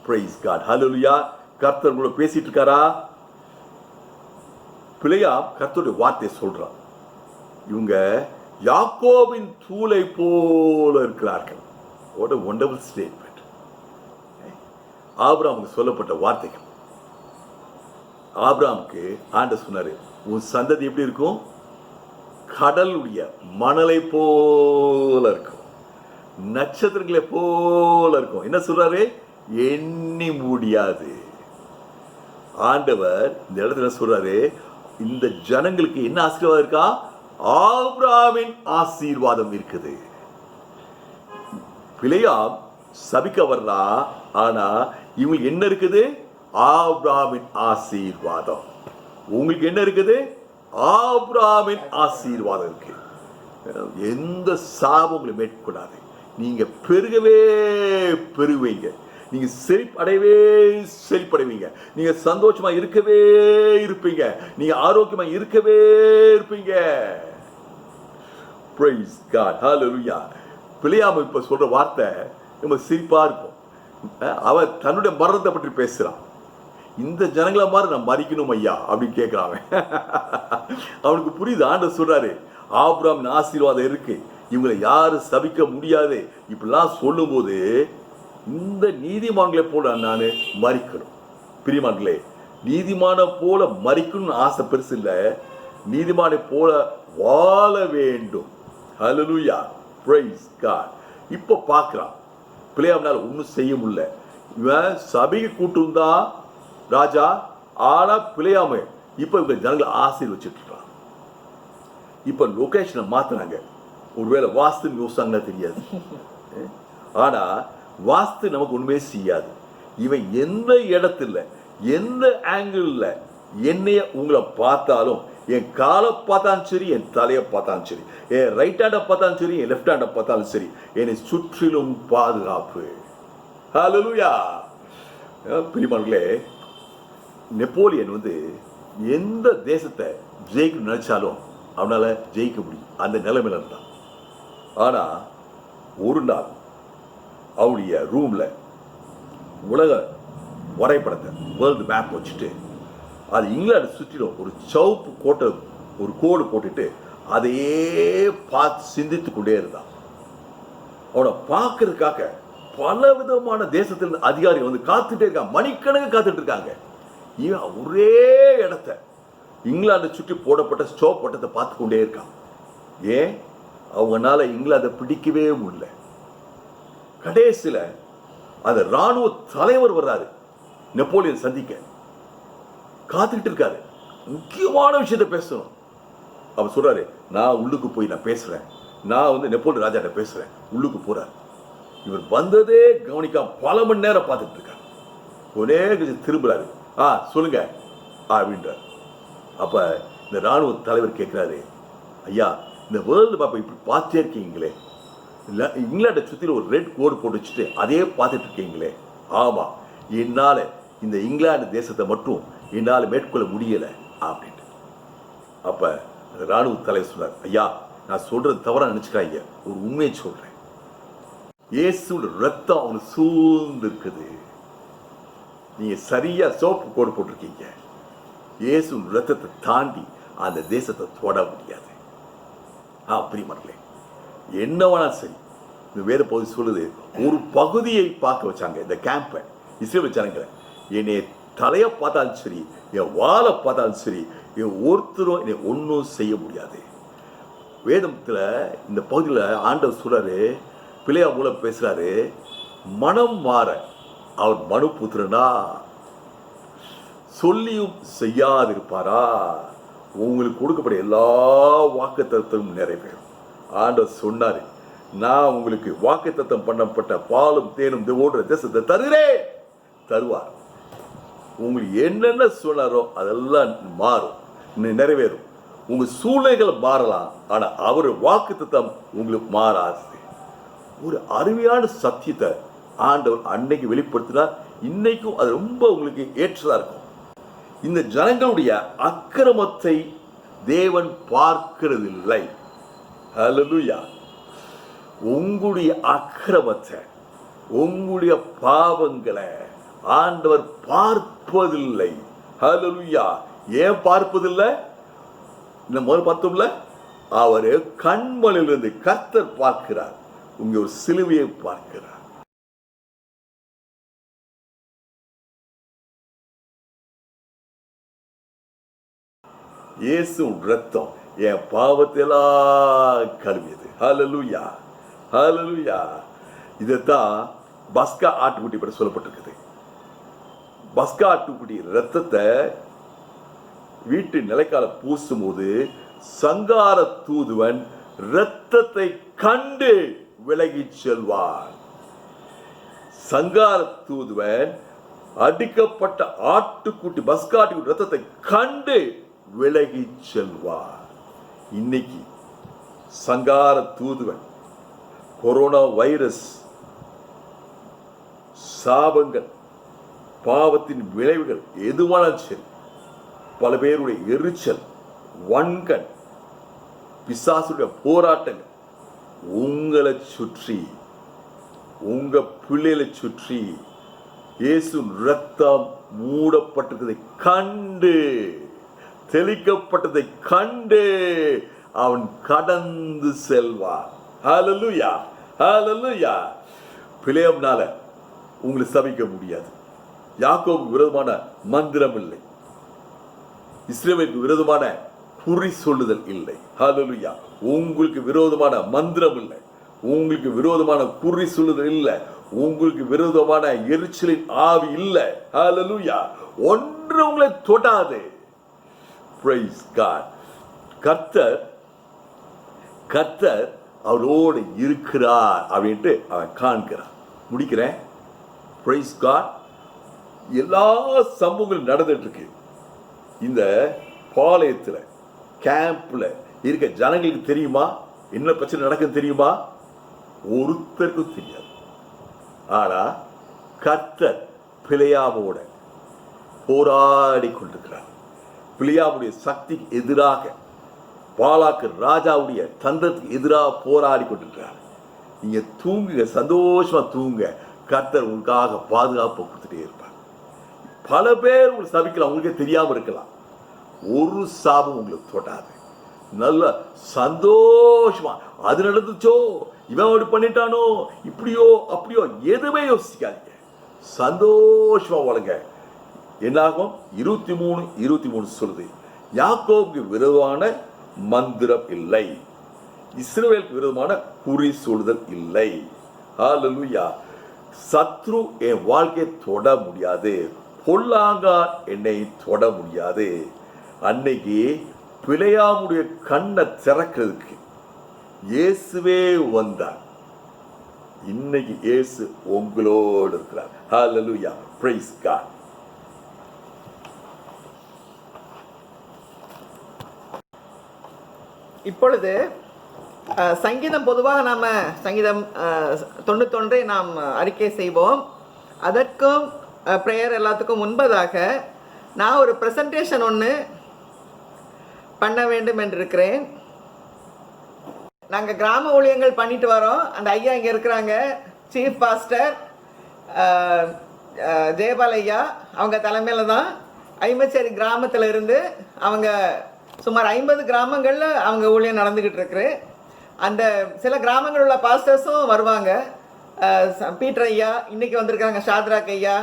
பிரைஸ் காட், ஹல்லேலூயா. கர்த்தர் உங்களோட பேசிட்டு இருக்காரா? பிள்ளையாம் கர்த்தருடைய வார்த்தையை சொல்றான். இவங்க யாக்கோபின் தூளை போல இருக்கிறார்கள். What a wonderful statement. ஆபிரகாமுக்கு சொல்லப்பட்ட வார்த்தைகள். ஆபிரகாமுக்கு ஆண்டவர் சொன்னாரு, உன் சந்ததி எப்படி இருக்கும்? கடலுடைய மணலை போல இருக்கும், நட்சத்திரங்களை போல இருக்கும். என்ன சொல்றாரு? எண்ணி முடியாது. ஆண்டவர் இந்த இடத்துல சொல்றாரு, இந்த ஜனங்களுக்கு என்ன ஆசீர்வாதம் இருக்கா? ஆபிரகாமின் ஆசீர்வாதம் இருக்குது. பிலேயாம் சபிக்க வரலா, ஆனா இவங்களுக்கு என்ன இருக்குது? ஆபிரகாமின் ஆசீர்வாதம். உங்களுக்கு என்ன இருக்குது? ஆபிரகாமின் ஆசீர்வாதம் இருக்கு. எந்த சாபம் உங்களை மேற்கொள்ளாது. நீங்க பெருகவே பெருவீங்க, நீங்க செழிப்படையவே செழிப்படைவீங்க, நீங்க சந்தோஷமா இருக்கவே இருப்பீங்க, நீங்க ஆரோக்கியமா இருக்கவே இருப்பீங்க. Praise God, hallelujah. பிலேயாம் இப்ப சொல்ற வார்த்தை நம்ம சிரிப்பா இருக்கும். அவன் தன்னுடைய மரணத்தை பற்றி பேசுறான். இந்த ஜனங்களை மாதிரி நான் மறிக்கணும் ஐயா அப்படின்னு கேட்கிறான். அவனுக்கு புரியுது. ஆண்டவர் சொல்றாரு, ஆபிரகாமின் ஆசீர்வாதம் இருக்கு, இவங்களை யாரும் சபிக்க முடியாது. இப்படிலாம் சொல்லும் போது இந்த நீதிமான்களை போல நான் மறிக்கணும். பிரியமான்களே, நீதிமான போல மறிக்கணும்னு ஆசை பெருசு இல்லை, நீதிமானை போல வாழ வேண்டும். ஹல்லேலூயா, பிரைஸ் காட். இப்போ பார்க்குறான், பிள்ளையாவனால ஒன்றும் செய்ய முடியல. இவன் சபைக்கு கூட்டு வந்தா ராஜா, ஆனா பிள்ளையாம இப்போ இவங்க ஜனங்களை ஆசீர்வச்சிட்டு இருக்கான். இப்போ லொகேஷனை மாத்தினாங்க. ஒருவேளை வாஸ்து யோசிச்சாங்கன்னா தெரியாது, ஆனா வாஸ்து நமக்கு ஒண்ணுமே செய்யாது. இவன் எந்த இடத்துல எந்த ஆங்கிள் என்னைய உங்களை பார்த்தாலும், என் காலை பார்த்தாலும் சரி, என் தலையை பார்த்தாலும் சரி, என் ரைட் ஹேண்டை பார்த்தாலும் சரி, என் லெஃப்ட் ஹேண்டை பார்த்தாலும் சரி, என்னை சுற்றிலும் பாதுகாப்பு. ஹல்லேலூயா. பிரியமானவர்களே, நெப்போலியன் எந்த தேசத்தை ஜெயிக்க நினைச்சாலும் அவனால ஜெயிக்க முடியும், அந்த நிலைமையில இருந்தான். ஆனா ஒரு நாள் அவருடைய ரூம்ல உலக வரைபடத்தை, வேர்ல்டு மேப் வச்சுட்டு, அது இங்கிலாந்து சுற்றிலும் ஒரு சவுப்பு கோட்டை, ஒரு கோடு போட்டுட்டு அதையே பார்த்து சிந்தித்து கொண்டே இருந்தான். அவனை பார்க்கறதுக்காக பல விதமான தேசத்திலிருந்து அதிகாரிகள் காத்துட்டே இருக்காங்க, மணிக்கணக்கு காத்துட்டு இருக்காங்க. இவன் ஒரே இடத்த, இங்கிலாந்தை சுற்றி போடப்பட்ட ஸ்டோப் பட்டத்தை பார்த்து கொண்டே இருக்கான். ஏன்? அவங்களால இங்கிலாந்தை பிடிக்கவே முடியல. கடைசியில அந்த ராணுவ தலைவர் வர்றாரு, நெப்போலியன் சந்திக்க காத்துக்கிட்டு இருக்காரு. முக்கியமான விஷயத்த பேசணும். அவர் சொல்றாரு, நான் உள்ளுக்கு போய் நான் பேசுறேன், நான் நெப்போலியன் ராஜாட்ட பேசுறேன். உள்ளுக்கு போறாரு. இவர் வந்ததே கவனிக்காம பல மணி நேரம் பார்த்துட்டு இருக்காரு. ஒரே திரும்புறாரு, சொல்லுங்க அப்படின்றார். அப்ப இந்த ராணுவ தலைவர் கேட்கிறாரு, ஐயா, இந்த வேர்ல்டு மேப்பை இப்படி பார்த்தே இருக்கீங்களே, இங்கிலாண்டை சுற்றில ஒரு ரெட் கோடு போட்டு வச்சுட்டு அதே பார்த்துட்டு இருக்கீங்களே. ஆமா, என்னால இந்த இங்கிலாந்து தேசத்தை மட்டும் என்னால் மேற்கொள்ள முடியலை அப்படின்ட்டு. அப்ப அந்த ராணுவ தலைவர் சொன்னார், ஐயா, நான் சொல்றது தவறா நினைச்சுக்காங்க, ஒரு உண்மையை சொல்றேன். இயேசுவோட ரத்தம் அவனுக்கு சூழ்ந்து இருக்குது. நீங்க சரியா சோப்பு கோடு போட்டிருக்கீங்க. இயேசு ரத்தத்தை தாண்டி அந்த தேசத்தை தொட முடியாது. பிரியமானவர்களே, என்ன வேணாலும் சரி, இந்த வேத பகுதி சொல்லுது, ஒரு பகுதியை பார்க்க வச்சாங்க இந்த கேம்பை. இஸ்ரேல் ஜனங்களை என்னை தலையை பார்த்தாலும் சரி, என் வாழை பார்த்தாலும் சரி, என் ஒருத்தரும் என்னை ஒன்றும் செய்ய முடியாது. வேதத்தில் இந்த பகுதியில் ஆண்டவர் சொல்றாரு, பிள்ளையா மூலம் பேசுறாரு, மனம் மாற அவர் மனுபுத்திரனா? சொல்லியும் செய்யாதிருப்பாரா? உங்களுக்கு கொடுக்கப்பட்ட எல்லா வாக்குத்தத்தமும் நிறைவேறும். ஆண்டவர் சொன்னாரு, நான் உங்களுக்கு வாக்குத்தத்தம் பண்ணப்பட்ட பாலும் தேனும் ஓடுற தேசத்தை தருகிறேன். தருவார். உங்களுக்கு என்னென்ன சொன்னாரோ அதெல்லாம் மாறும், நிறைவேறும். உங்க சூழ்நிலைகள் மாறலாம், ஆனா அவர் வாக்குத்தத்தம் உங்களுக்கு மாறாது. ஒரு அருமையான சத்தியத்தை ஆண்டவர் அன்னைக்கு வெளிப்படுத்தினார். இன்னைக்கும் அது ரொம்ப உங்களுக்கு ஏற்றதா இருக்கும். இந்த ஜனங்களுடைய அக்கிரமத்தை தேவன் பார்க்கிறதில்லை. ஹல்லேலூயா. உங்களுடைய அக்கிரமத்தை, உங்களுடைய பாவங்களை ஆண்டவர் பார்ப்பதில்லை. ஹல்லேலூயா. ஏன் பார்ப்பதில்லை? இந்த முதல் பார்த்தோம்ல, அவர் கண்மலையிலிருந்து கர்த்தர் பார்க்கிறார். உங்க ஒரு சிலுவையை பார்க்கிறார். இயேசு ரத்தம் என் பாவத்தெல்லாம் கழுவியது. ஹல்லேலூயா, ஹல்லேலூயா. இதைத்தான் பஸ்கா ஆட்டுக்குட்டி பற்றி சொல்லப்பட்டிருக்குது. பஸ்கா ஆட்டுக்குட்டி ரத்தத்தை வீட்டு நிலைக்கால பூசும் போது சங்கார தூதுவன் இரத்தத்தை கண்டு விலகி செல்வான். சங்கார தூதுவன் அடிக்கப்பட்ட ஆட்டுக்குட்டி பஸ்காட்டி ரத்தத்தை கண்டு விலகி செல்வான். இன்னைக்கு சங்கார தூதுவன், கொரோனா வைரஸ், சாபங்கள், பாவத்தின் விளைவுகள் எதுவானாலும் சரி, பல பேருடைய எரிச்சல், வன்கண், பிசாசுடைய போராட்டங்கள் உங்களை சுற்றி, உங்க பிள்ளைகளை சுற்றி இயேசு ரத்தம் மூடப்பட்டதை கண்டு, தெளிக்கப்பட்டதை கண்டு அவன் கடந்து செல்வான். ஹல்லேலூயா, ஹல்லேலூயா. பிலேயம்னால உங்களை சபிக்க முடியாது. யாக்கோபுக்கு விரோதமான மந்திரம் இல்லை. இஸ்ரவேலுக்கு விரோதமான குறி சொல்லுதல் இல்லை. ஹல்லேலூயா. உங்களுக்கு விரோதமான மந்திரம் இல்லை, உங்களுக்கு விரோதமான குறி சொல்லுதல் இல்லை, உங்களுக்கு விரோதமான எரிச்சலின் ஆவி இல்லை. ஹல்லேலூயா. ஒன்று உங்களை தொடாது. Praise God. கர்த்தர் அவரோடு இருக்கிறார் அப்படின்ட்டு அவன் காண்கிறான். முடிக்கிறேன். Praise God. எல்லா சம்பவங்களும் நடந்துட்டு இருக்கு. இந்த பாளையத்துல, கேம்ப்ல இருக்க ஜனங்களுக்கு தெரியுமா என்ன பிரச்சனை நடக்குது? தெரியுமா? ஒருத்தருக்கும் தெரியாது. ஆனா கர்த்தர் பிலேயாமோட போராடி கொண்டிருக்கிறார். பிலேயாமுடைய சக்திக்கு எதிராக, பாலாக்கு ராஜாவுடைய தந்திரத்துக்கு எதிராக போராடி கொண்டிருக்கிறார். நீங்க தூங்குங்க, சந்தோஷமா தூங்க. கர்த்தர் உங்களுக்காக பாதுகாப்பு கொடுத்துட்டே இருப்பார். பல பேர் உங்களுக்கு சபிக்கலாம், உங்களுக்கே தெரியாம இருக்கலாம். ஒரு சாபம் உங்களுக்கு தொடாது. நல்ல சந்தோஷமா, அது நடந்துச்சோ, இவன் அப்படி பண்ணிட்டானோ, இப்படியோ அப்படியோ எதுவுமே யோசிக்காதீங்க. சந்தோஷமா வாழுங்க. என்னாகும்? 23:23 சொல்லுது, யாக்கோபுக்கு விரோதமான மந்திரம் இல்லை, இஸ்ரவேலுக்கு விரோதமான குறி சொல்லுதல் இல்லை. ஹல்லேலூயா. சத்ரு என் வாழ்க்கையை தொட முடியாது, பொல்லாங்கா என்னை தொட முடியாது. அன்னைக்கு பிலேயாமுடைய கண்ணை திறக்கிறதுக்கு இயேசுவே வந்தார். இன்னைக்கு இயேசு உங்களோடு இருக்கிறார். ஹல்லேலூயா. Praise God. இப்பொழுது சங்கீதம், பொதுவாக நாம் சங்கீதம் 91 நாம் அறிக்கை செய்வோம். அதற்கும் ப்ரேயர் எல்லாத்துக்கும் முன்பதாக நான் ஒரு ப்ரெசன்டேஷன் ஒன்று பண்ண வேண்டும் என்று இருக்கிறேன். நாங்கள் கிராம ஊழியங்கள் பண்ணிட்டு வரோம். அந்த ஐயா இங்கே இருக்கிறாங்க, சீஃப் பாஸ்டர் ஜெயபால் ஐயா. அவங்க தலைமையில் தான் ஐமச்சேரி கிராமத்தில் இருந்து அவங்க சுமார் 50 கிராமங்களில் அவங்க ஊழியம் நடந்துக்கிட்டு இருக்கு. அந்த சில கிராமங்கள் உள்ள பாஸ்டர்ஸும் வருவாங்க. பீட்டர் ஐயா இன்னைக்கு வந்திருக்காங்க, ஷாத்ராக் ஐயா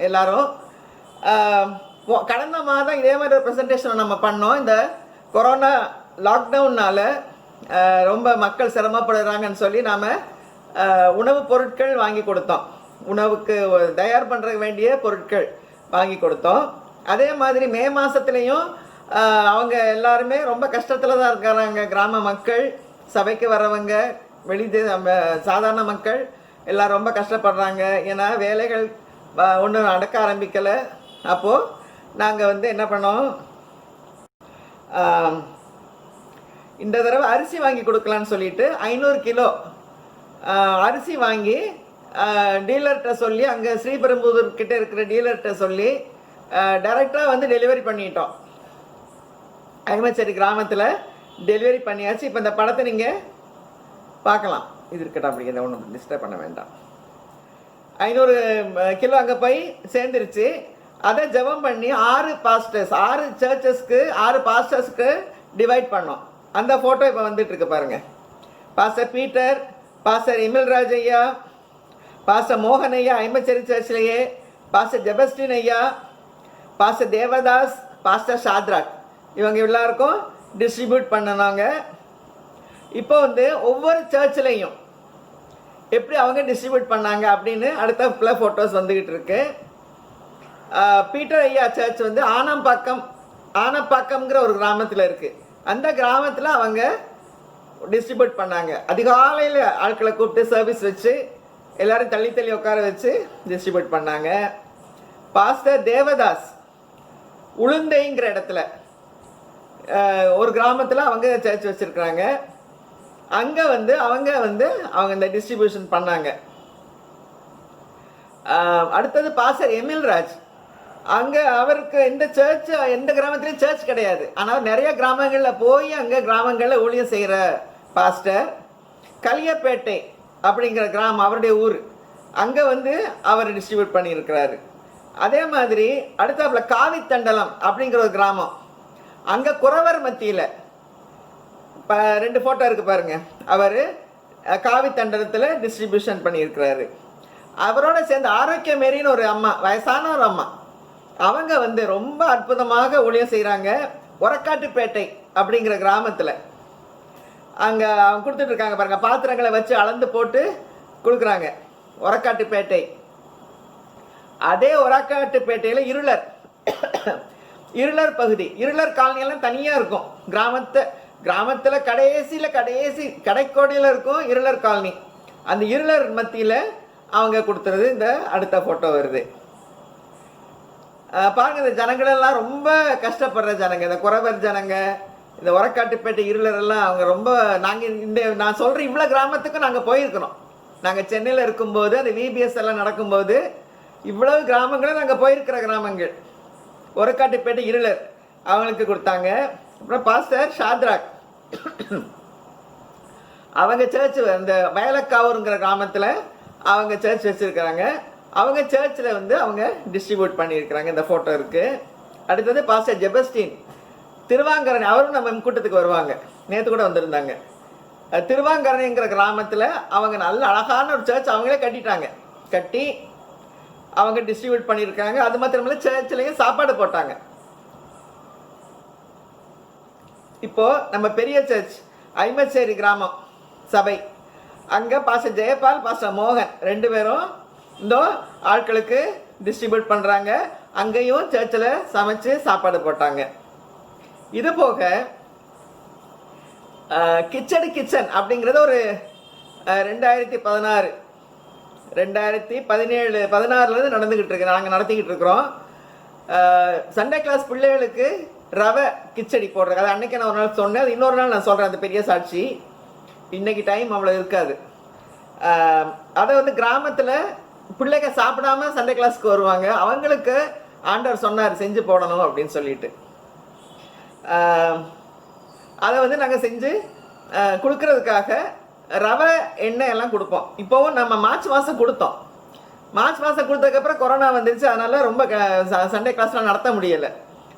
எல்லாரும். கடந்த மாதம் இதே மாதிரி ஒரு ப்ரெசன்டேஷன் நம்ம பண்ணோம். இந்த கொரோனா லாக்டவுன்னால ரொம்ப மக்கள் சிரமப்படுறாங்கன்னு சொல்லி நாம் உணவுப் பொருட்கள் வாங்கி கொடுத்தோம். உணவுக்கு தயார் பண்ணுற வேண்டிய பொருட்கள் வாங்கி கொடுத்தோம். அதே மாதிரி மே மாதத்துலேயும் அவங்க எல்லாருமே ரொம்ப கஷ்டத்தில் தான் இருக்கிறாங்க. கிராம மக்கள், சபைக்கு வரவங்க, சாதாரண மக்கள் எல்லாம் ரொம்ப கஷ்டப்படுறாங்க. ஏன்னா வேலைகள் ஒன்றும் நடக்க ஆரம்பிக்கலை. அப்போது நாங்கள் என்ன பண்ணோம், இந்த தடவை அரிசி வாங்கி கொடுக்கலான்னு சொல்லிட்டு 500 கிலோ அரிசி வாங்கி டீலர்கிட்ட சொல்லி, அங்கே ஸ்ரீபெரும்புதூர் கிட்டே இருக்கிற டீலர்கிட்ட சொல்லி டைரெக்டாக டெலிவரி பண்ணிட்டோம். ஐமச்சேரி கிராமத்தில் டெலிவரி பண்ணியாச்சு. இப்போ இந்த படத்தை நீங்கள் பார்க்கலாம். இது இருக்கட்டும், அப்படிங்கிறத ஒன்றும் டிஸ்டர்ப் பண்ண வேண்டாம். 500 கிலோ அங்கே போய் சேர்ந்துருச்சு. அதை ஜெபம் பண்ணி 6 பாஸ்டர்ஸ், 6 சர்ச்சஸ்க்கு 6 பாஸ்டர்ஸ்க்கு டிவைட் பண்ணோம். அந்த ஃபோட்டோ இப்போ வந்துட்டுருக்கு பாருங்கள். பாஸ்டர் பீட்டர், பாஸ்டர் இமில்ராஜ் ஐயா, பாஸ்டர் மோகன் ஐயா ஐமச்சேரி சர்ச்சிலேயே, பாஸ்டர் ஜெபஸ்டின் ஐயா, பாஸ்டர் தேவதாஸ், பாஸ்டர் ஷாத்ராக், இவங்க எல்லாருக்கும் டிஸ்ட்ரிபியூட் பண்ணனாங்க. இப்போ ஒவ்வொரு சர்ச்சிலையும் எப்படி அவங்க டிஸ்ட்ரிபியூட் பண்ணாங்க அப்படின்னு அடுத்த ஃபோட்டோஸ் வந்துக்கிட்டு இருக்கு. பீட்டர் ஐயா சர்ச் ஆனப்பாக்கம்ங்கிற ஒரு கிராமத்தில் இருக்குது. அந்த கிராமத்தில் அவங்க டிஸ்ட்ரிபியூட் பண்ணாங்க. அதிகாலையில் ஆட்களை கூப்பிட்டு சர்வீஸ் வச்சு எல்லோரும் தள்ளி தள்ளி உட்கார வச்சு டிஸ்ட்ரிபியூட் பண்ணாங்க. பாஸ்டர் தேவதாஸ் உளுந்தைங்கிற இடத்துல ஒரு கிராமத்தில் அவங்க சர்ச் வச்சுருக்குறாங்க. அங்கே அவங்க இந்த டிஸ்ட்ரிபியூஷன் பண்ணாங்க. அடுத்தது பாஸ்டர் எமில்ராஜ், அங்கே அவருக்கு எந்த கிராமத்துலேயும் சர்ச் கிடையாது. ஆனால் நிறைய கிராமங்களில் போய் அங்கே கிராமங்களில் ஊழியம் செய்கிற பாஸ்டர். கலியப்பேட்டை அப்படிங்கிற கிராமம் அவருடைய ஊர். அங்கே அவர் டிஸ்ட்ரிபியூட் பண்ணியிருக்கிறாரு. அதே மாதிரி அடுத்தாப்புல காவித்தண்டலம் அப்படிங்கிற ஒரு கிராமம், அங்கே குறவர் மத்தியில் 2 ஃபோட்டோ இருக்குது பாருங்கள். அவர் காவித்தண்டலத்தில் டிஸ்ட்ரிபியூஷன் பண்ணியிருக்கிறாரு. அவரோட சேர்ந்து ஆரோக்கிய மேரின்னு ஒரு அம்மா, வயசான ஒரு அம்மா, அவங்க ரொம்ப அற்புதமாக ஊழியம் செய்கிறாங்க. ஒரக்காட்டுப்பேட்டை அப்படிங்கிற கிராமத்தில் அங்கே அவங்க கொடுத்துட்ருக்காங்க பாருங்கள். பாத்திரங்களை வச்சு அளந்து போட்டு கொடுக்குறாங்க. ஒரக்காட்டுப்பேட்டை. அதே ஒரக்காட்டுப்பேட்டையில் இருளர் பகுதி, இருளர் காலனியெல்லாம் தனியாக இருக்கும். கிராமத்தில் கடைசி கடைக்கோடியில் இருக்கும் இருளர் காலனி. அந்த இருளர் மத்தியில் அவங்க கொடுத்துறது இந்த அடுத்த ஃபோட்டோ வருது பாருங்க. இந்த ஜனங்களெல்லாம் ரொம்ப கஷ்டப்படுற ஜனங்க, இந்த குறவர் ஜனங்க, இந்த ஒரக்காட்டுப்பேட்டை இருளரெல்லாம் அவங்க ரொம்ப. நான் சொல்கிறேன், இவ்வளோ கிராமத்துக்கும் நாங்கள் போயிருக்கிறோம். நாங்கள் சென்னையில் இருக்கும்போது அந்த விபிஎஸ் எல்லாம் நடக்கும்போது இவ்வளவு கிராமங்களும் நாங்கள் போயிருக்கிற கிராமங்கள். ஒரக்காட்டுப்பேட்டை இருளர் அவங்களுக்கு கொடுத்தாங்க. அப்புறம் பாஸ்டர் ஷாத்ராக், அவங்க சர்ச் அந்த வயலக்காவூருங்கிற கிராமத்தில் அவங்க சர்ச் வச்சுருக்கிறாங்க. அவங்க சர்ச்சில் அவங்க டிஸ்ட்ரிபியூட் பண்ணியிருக்கிறாங்க. இந்த ஃபோட்டோ இருக்குது. அடுத்தது பாஸ்டர் ஜெபஸ்டின் திருவாங்கரணை, அவரும் நம்ம கூட்டத்துக்கு வருவாங்க. நேற்று கூட வந்திருந்தாங்க. திருவாங்கரணைங்கிற கிராமத்தில் அவங்க நல்ல அழகான ஒரு சர்ச் அவங்களே கட்டி அவங்க டிஸ்ட்ரிபியூட் பண்ணியிருக்காங்க. அது மாத்திரமில்ல, சர்ச்சிலையும் சாப்பாடு போட்டாங்க. இப்போது நம்ம பெரிய சர்ச் ஐமச்சேரி கிராமம் சபை, அங்கே பாஸ்டர் ஜெயபால், பாஸ்டர் மோகன் 2 பேரும் இந்த ஆட்களுக்கு டிஸ்ட்ரிபியூட் பண்ணுறாங்க. அங்கேயும் சர்ச்சில் சமைச்சு சாப்பாடு போட்டாங்க. இது போக கிச்சன் அப்படிங்கிறது ஒரு 2016 2017 நடந்துக்கிட்டு இருக்கு. நாங்கள் நடத்திக்கிட்டு இருக்கிறோம். சண்டே கிளாஸ் பிள்ளைகளுக்கு ரவை கிச்சடி போடுறது. அது அன்னைக்கு நான் ஒரு நாள் சொன்னேன், அது இன்னொரு நாள் நான் சொல்கிறேன். அந்த பெரிய சாட்சி. இன்னைக்கு டைம் அவ்வளோ இருக்காது. அதை கிராமத்தில் பிள்ளைங்க சாப்பிடாம சண்டே கிளாஸ்க்கு வருவாங்க. அவங்களுக்கு ஆண்டவர் சொன்னார் செஞ்சு போடணும் அப்படின்னு சொல்லிட்டு. அதை நாங்கள் செஞ்சு கொடுக்கறதுக்காக ரவை எண்ணெய் எல்லாம் கொடுப்போம். இப்போவும் நம்ம மார்ச் மாதம் கொடுத்தோம். மார்ச் மாதம் கொடுத்ததுக்கப்புறம் கொரோனா வந்துருச்சு. அதனால் ரொம்ப சண்டே கிளாஸ்லாம் நடத்த முடியலை.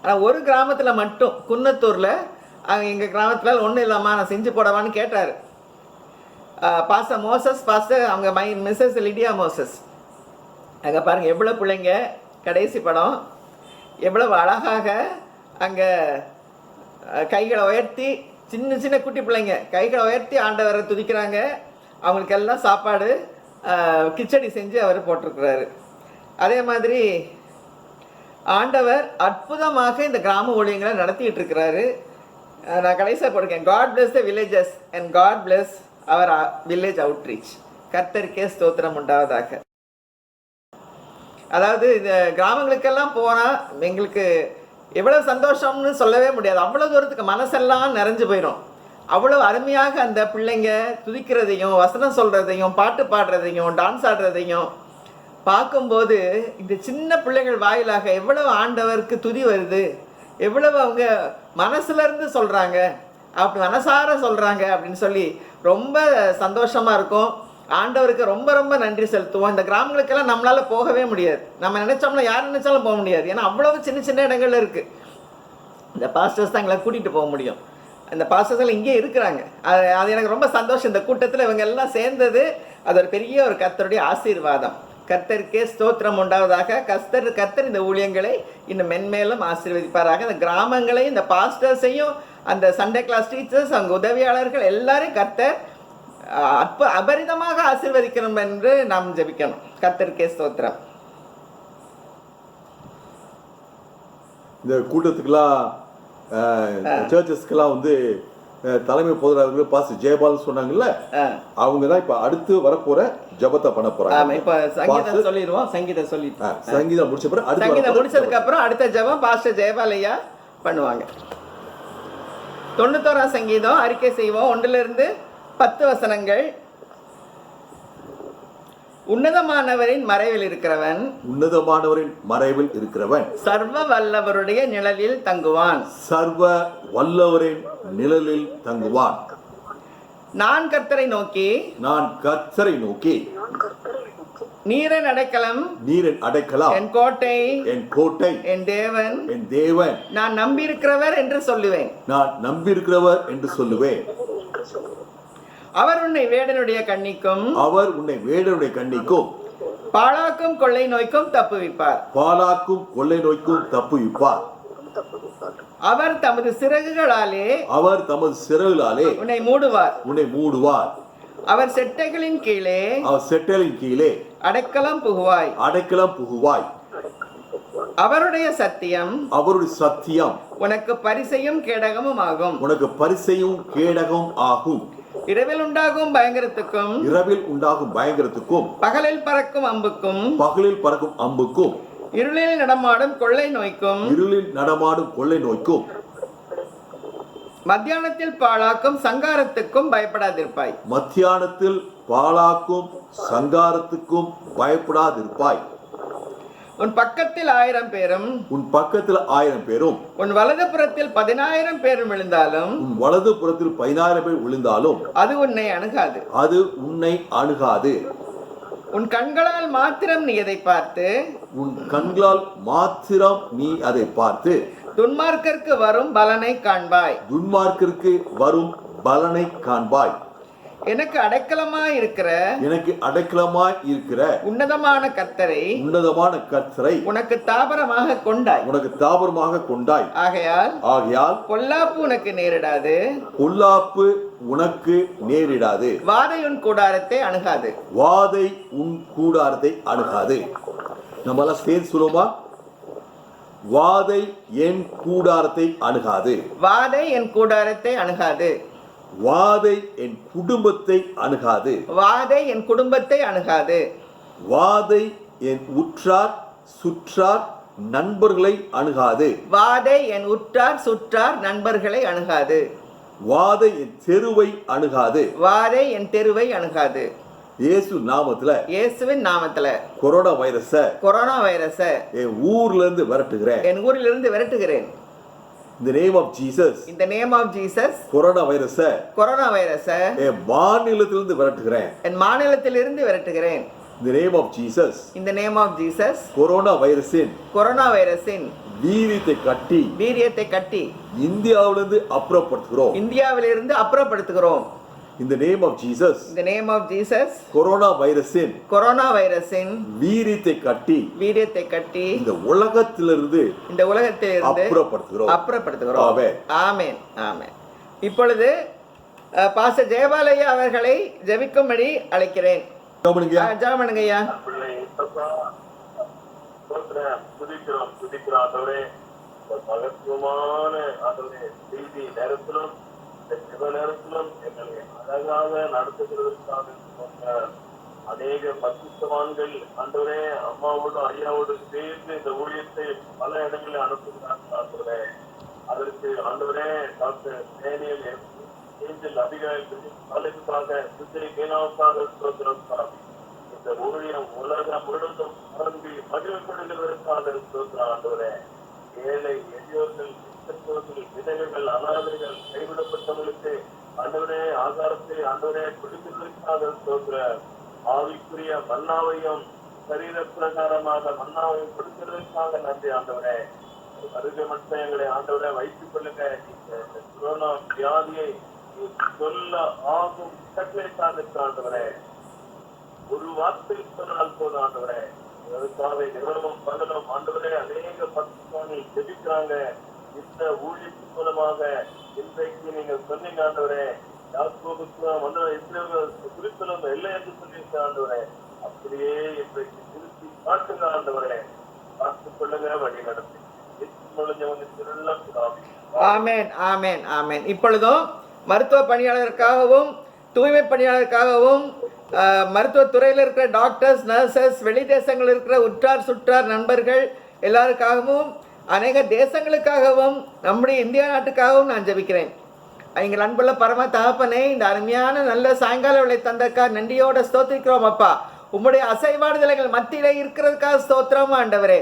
ஆனால் ஒரு கிராமத்தில் மட்டும், குன்னத்தூரில், எங்கள் கிராமத்தில் ஒன்றும் இல்லாமல் நான் செஞ்சு போடவான்னு கேட்டார் பாஸ்டர் மோசஸ். பாஸ்டர் அவங்க மிஸ்ஸஸ் லிடியா மோசஸ். அங்கே பாருங்கள் எவ்வளோ பிள்ளைங்க, கடைசி படம், எவ்வளவு அழகாக அங்கே கைகளை உயர்த்தி, சின்ன சின்ன குட்டி பிள்ளைங்க கைகளை உயர்த்தி ஆண்டவரை துதிக்கிறாங்க. அவங்களுக்கு எல்லாம் சாப்பாடு கிச்சடி செஞ்சு அவர் போட்டிருக்கிறாரு. அதே மாதிரி ஆண்டவர் அற்புதமாக இந்த கிராம ஊழியங்களை நடத்திட்டு இருக்கிறாரு. நான் கடைசியாக போட்டிருக்கேன், God bless the villages and God bless our village outreach. கர்த்தருக்கே ஸ்தோத்திரம் உண்டாவதாக. அதாவது இந்த கிராமங்களுக்கெல்லாம் போனால் எங்களுக்கு எவ்வளோ சந்தோஷம்னு சொல்லவே முடியாது. அவ்வளோ தூரத்துக்கு மனசெல்லாம் நிறைஞ்சு போயிடும். அவ்வளோ அருமையாக அந்த பிள்ளைங்க துதிக்கிறதையும் வசனம் சொல்கிறதையும் பாட்டு பாடுறதையும் டான்ஸ் ஆடுறதையும் பார்க்கும்போது இந்த சின்ன பிள்ளைகள் வாயிலாக எவ்வளவு ஆண்டவருக்கு துதி வருது, எவ்வளவு அவங்க மனசுலேருந்து சொல்கிறாங்க, அப்படி மனசார சொல்கிறாங்க அப்படின்னு சொல்லி ரொம்ப சந்தோஷமாக இருக்கும். ஆண்டவருக்கு ரொம்ப ரொம்ப நன்றி செலுத்துவோம். இந்த கிராமங்களுக்கெல்லாம் நம்மளால் போகவே முடியாது. நம்ம நினச்சோம்னா யார் நினச்சாலும் போக முடியாது. ஏன்னா அவ்வளவு சின்ன சின்ன இடங்கள்ல இருக்குது. இந்த பாஸ்டர்ஸ் தான் எங்களை கூட்டிகிட்டு போக முடியும். அந்த பாஸ்டர்ஸ் இங்கே இருக்கிறாங்க. அது எனக்கு ரொம்ப சந்தோஷம். இந்த கூட்டத்தில் இவங்க எல்லாம் சேர்ந்தது அது ஒரு பெரிய ஒரு கர்த்தருடைய ஆசீர்வாதம். கர்த்தருக்கே ஸ்தோத்திரம் உண்டாவதாக. கர்த்தர் இந்த ஊழியங்களை இன்னும் மென்மேலும் ஆசீர்வதிப்பாராக. இந்த கிராமங்களையும் இந்த பாஸ்டர்ஸையும் அந்த சண்டே கிளாஸ் டீச்சர்ஸ் அவங்க உதவியாளர்கள் எல்லாரையும் கர்த்தர் அபரிதமாக ஆசீர்வதிக்கணும் என்று நாம் ஜெபிக்கணும். கர்த்தருக்கே ஸ்தோத்திரம். இந்த கூட்டத்துக்கெல்லாம் சர்ச்சஸ்க்கெல்லாம் வந்து தலைமை போதகர்கள் பாஸ்டர் ஜெயபால் சொன்னாங்கல்ல, அவங்க தான் இப்ப அடுத்து வரப்போற ஜெபத்தை பண்ண போறாங்க. இப்ப சங்கீதம் சொல்லிடுவோம். சங்கீதம் முடிச்ச பிறகு சங்கீதம் முடிச்சதுக்கு அப்புறம் அடுத்த ஜெபம் பாஸ்டர் ஜெயபால் ஐயா பண்ணுவாங்க. 91ஆம் சங்கீதம் அறிக்கை செய்வோம். 1-10 வசனங்கள். உன்னதமானவரின் மறைவில் இருக்கிறவன் சர்வ வல்லவருடைய நிழலில் தங்குவான். நான் கர்த்தரை நோக்கி நீரின் அடைக்கலம் என் கோட்டை என் தேவன் நான் நம்பியிருக்கிறவர் என்று சொல்லுவேன். அவர் உன்னை வேடனுடைய கண்ணிக்கும் பாழாக்கும் கொள்ளை நோய்க்கும் தப்புவிப்பார். அவர் தமது சிறகுகளாலே உன்னை மூடுவார். அவர் செட்டைகளின் கீழே அடைக்கலம் புகுவாய். அவருடைய சத்தியம் உனக்கு பரிசையும் கேடகமும் ஆகும். இரவில் உண்டாகும் பயங்கரத்துக்கும் பகலில் பறக்கும் அம்புக்கும் இருளில் நடமாடும் கொள்ளை நோய்க்கும் மத்தியானத்தில் பாழாக்கும் சங்காரத்துக்கும் பயப்படாதிருப்பாய். உன் பக்கத்தில் 1000 பேரும் உன் வலதுபுறத்தில் 10,000 பேரும் விழுந்தாலும் அது உன்னை அணுகாது. உன் கண்களால் மாத்திரம் நீ அதை பார்த்து துன்மார்க்கருக்கு வரும் பலனை காண்பாய். எனக்கு அடைக்கலமாய் இருக்கிற உன்னதமான கர்த்தரை உனக்கு தாபரமாக கொண்டாய். ஆகையால் பொல்லாப்பு உனக்கு நேரிடாது. வாதை உன் கூடாரத்தை அணுகாது. நம்மளாம் சேர்ந்து சொல்லுவோமா? வாதை என் கூடாரத்தை அணுகாது. வாதை என் குடும்பத்தை அணுகாது. வாதை என் உற்றார் சுற்றார் நண்பர்களை அணுகாது. வாதை என் தெருவை அணுகாது. இயேசுவின் நாமத்துல கொரோனா வைரஸ என் ஊரிலிருந்து விரட்டுகிறேன். In the name of Jesus, corona வைரஸ என் மாநிலத்திலிருந்து விரட்டுகிறேன். In the name of Jesus, corona வைரஸின் வீரியத்தை கட்டி இந்தியாவிலிருந்து அப்புறப்படுத்துகிறோம். In the name of Jesus, corona வைரஸின் வீரியத்தை கட்டி இந்த உலகத்திலிருந்து அப்புறப்படுத்துகிறோம். ஆமென். இப்பொழுது பாஸ்டர் ஜெயபால் ஐயா அவர்களை ஜெபிக்கும்படி அழைக்கிறேன். கவனிங்க. ஜெபம் பண்ணுங்க ஐயா. பிள்ளை இசப்பா, ஸ்தோத்திரம், துதிக்கிறோம் துதிக்கிறோம் ஆண்டவரே. ஒரு மகத்துவமான ஆண்டவரே செய்தி நேரத்திலும் இந்த ஜெப நேரத்திலும் எங்களை அழகாக நடத்துகிறதற்காக ஸ்தோத்திரம். அநேக பரிசுத்தவான்கள் ஆண்டவரே அம்மாவோடு ஐயாவோடு சேர்ந்து இந்த ஊழியத்தை பல இடங்களில் அனுப்புகிறார்கள் ஆண்டவரே. அதற்கு ஆண்டவரே டாக்டர் டேனியல் ஏஞ்சல் அபிகாலுக்காக சித்திரை மீனாவுக்காக ஸ்தோத்திரம் சுவாமி. இந்த ஊழியம் உலகம் முழுவதும் பரம்பி மகிழ்ப்படுகிறதற்காக ஸ்தோத்திரம் ஆண்டவரே. ஏழை எளியோர்கள், விதவைகள், அனாதைகள், கைவிடப்பட்டவர்களுக்கு ஆண்டவரே ஆகாரத்தை ஆண்டவரே கொடுக்கிறதற்காக ஸ்தோத்திரம். ஆவிக்குரிய மன்னாவையும் சரீர பிரகாரமாக மன்னாவையும் கொடுக்கிறதற்காக நன்றி ஆண்டவரே. அருகமற்ற எங்களை ஆண்டவரை வைத்துக் கொள்ளுங்க. இந்த கொரோனா வியாதியை சொல்ல ஆகும் கட்டளைக்காக ஆண்டவரே. ஒரு வார்த்தை சொன்னால் போதும் ஆண்டவரே. அதுக்காக இரவும் பகலும் ஆண்டவரே அநேக பக்தர்கள் ஜெபிக்கிறாங்க. இந்த ஊழியத்தின் மூலமாக இன்றைக்கு நீங்கள் சொன்னீங்க ஆண்டவரே, யாக்கோபுக்கும் குறிப்பிலும் இல்லை என்று சொல்லியிருக்க ஆண்டவரே. அப்படியே இன்றைக்கு திருப்பி காட்டுங்க ஆண்டவரே. பார்த்துக் கொள்ளுங்க, வழி நடத்தி. ஆமென் ஆமென் ஆமென். இப்பொழுதும் மருத்துவ பணியாளருக்காகவும் தூய்மை பணியாளருக்காகவும் மருத்துவ துறையில் இருக்கிற டாக்டர்ஸ், நர்சஸ், வெளி தேசங்களில் இருக்கிற உற்றார் சுற்றார் நண்பர்கள் எல்லாருக்காகவும் அநேக தேசங்களுக்காகவும் நம்முடைய இந்தியா நாட்டுக்காகவும் நான் ஜெபிக்கிறேன். எங்கள் அன்புள்ள பரம தகப்பனே, இந்த அருமையான நல்ல சாயங்கால வேளை தந்தக்கா நன்றியோட ஸ்தோத்திரிக்கிறோம் அப்பா. உம்முடைய அசைவாடுதல் எங்கள் மத்தியிலே இருக்கிறதுக்காக ஸ்தோத்திரம் ஆண்டவரே.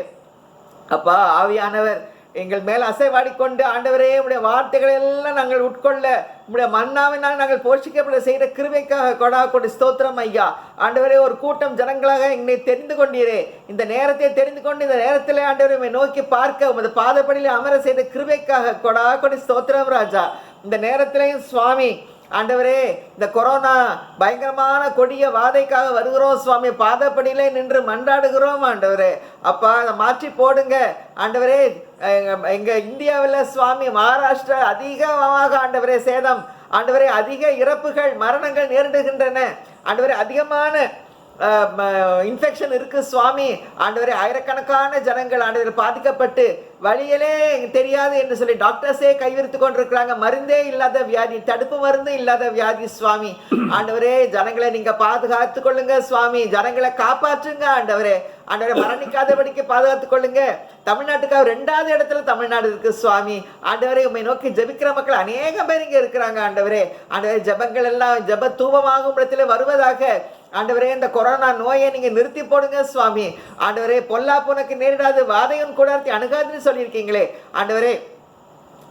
அப்பா ஆவியானவர் எங்கள் மேல் அசைவாடிக்கொண்டு ஆண்டவரே உடைய வார்த்தைகளை எல்லாம் நாங்கள் உட்கொள்ள உடைய மன்னாவினால் நாங்கள் போஷிக்கப்பட செய்கிற கிருபைக்காக கொடா கொண்டு ஸ்தோத்திரம் ஐயா. ஆண்டவரே ஒரு கூட்டம் ஜனங்களாக என்னை தெரிந்து கொண்டீரே. இந்த நேரத்தை தெரிந்து கொண்டு இந்த நேரத்தில் ஆண்டவரை நோக்கி பார்க்க உமது பாதப்படியில் அமர செய்த கிருபைக்காக கொடா கொண்டு ஸ்தோத்திரம் ராஜா. இந்த நேரத்திலையும் சுவாமி ஆண்டவரே இந்த கொரோனா பயங்கரமான கொடிய வாதைக்காக வருகிறோம் சுவாமி. பாதப்படியிலே நின்று மன்றாடுகிறோம் ஆண்டவரே. அப்பா அதை மாற்றி போடுங்க ஆண்டவரே. எங்க இந்தியாவில் சுவாமி மகாராஷ்டிரா அதிகமாக ஆண்டவரே சேதம் ஆண்டவரே, அதிக இறப்புகள் மரணங்கள் நேரிடுகின்றன ஆண்டவரே. அதிகமான இன்ஃபெக்ஷன் இருக்கு சுவாமி. ஆண்டவரே ஆயிரக்கணக்கான ஜனங்கள் ஆண்டவரை பாதிக்கப்பட்டு வழியிலே தெரியாது என்று சொல்லி டாக்டர்ஸே கைவிரித்து கொண்டிருக்கிறாங்க. மருந்தே இல்லாத வியாதி, தடுப்பு மருந்து இல்லாத வியாதி சுவாமி. ஆண்டவரே ஜனங்களை நீங்க பாதுகாத்து கொள்ளுங்க சுவாமி. ஜனங்களை காப்பாற்றுங்க ஆண்டவரே. ஆண்டவரை மரணிக்காதபடிக்கு பாதுகாத்துக் கொள்ளுங்க. தமிழ்நாட்டுக்காக 2வது இடத்துல தமிழ்நாடு இருக்கு சுவாமி. ஆண்டவரை உண்மை நோக்கி ஜெபிக்கிற மக்கள் அநேக பேர் இங்க இருக்கிறாங்க ஆண்டவரே. ஆண்டவரே ஜெபங்கள் எல்லாம் ஜெப தூபமாகும் இடத்துல வருவதாக ஆண்டவரே. இந்த கொரோனா நோயை நீங்க நிறுத்தி போடுங்க சுவாமி. ஆண்டவரே பொல்லாப்புனக்கு நேரிடாது வாதையும் கூடாரத்தை அணுகாதுன்னு சொல்லியிருக்கீங்களே ஆண்டவரே.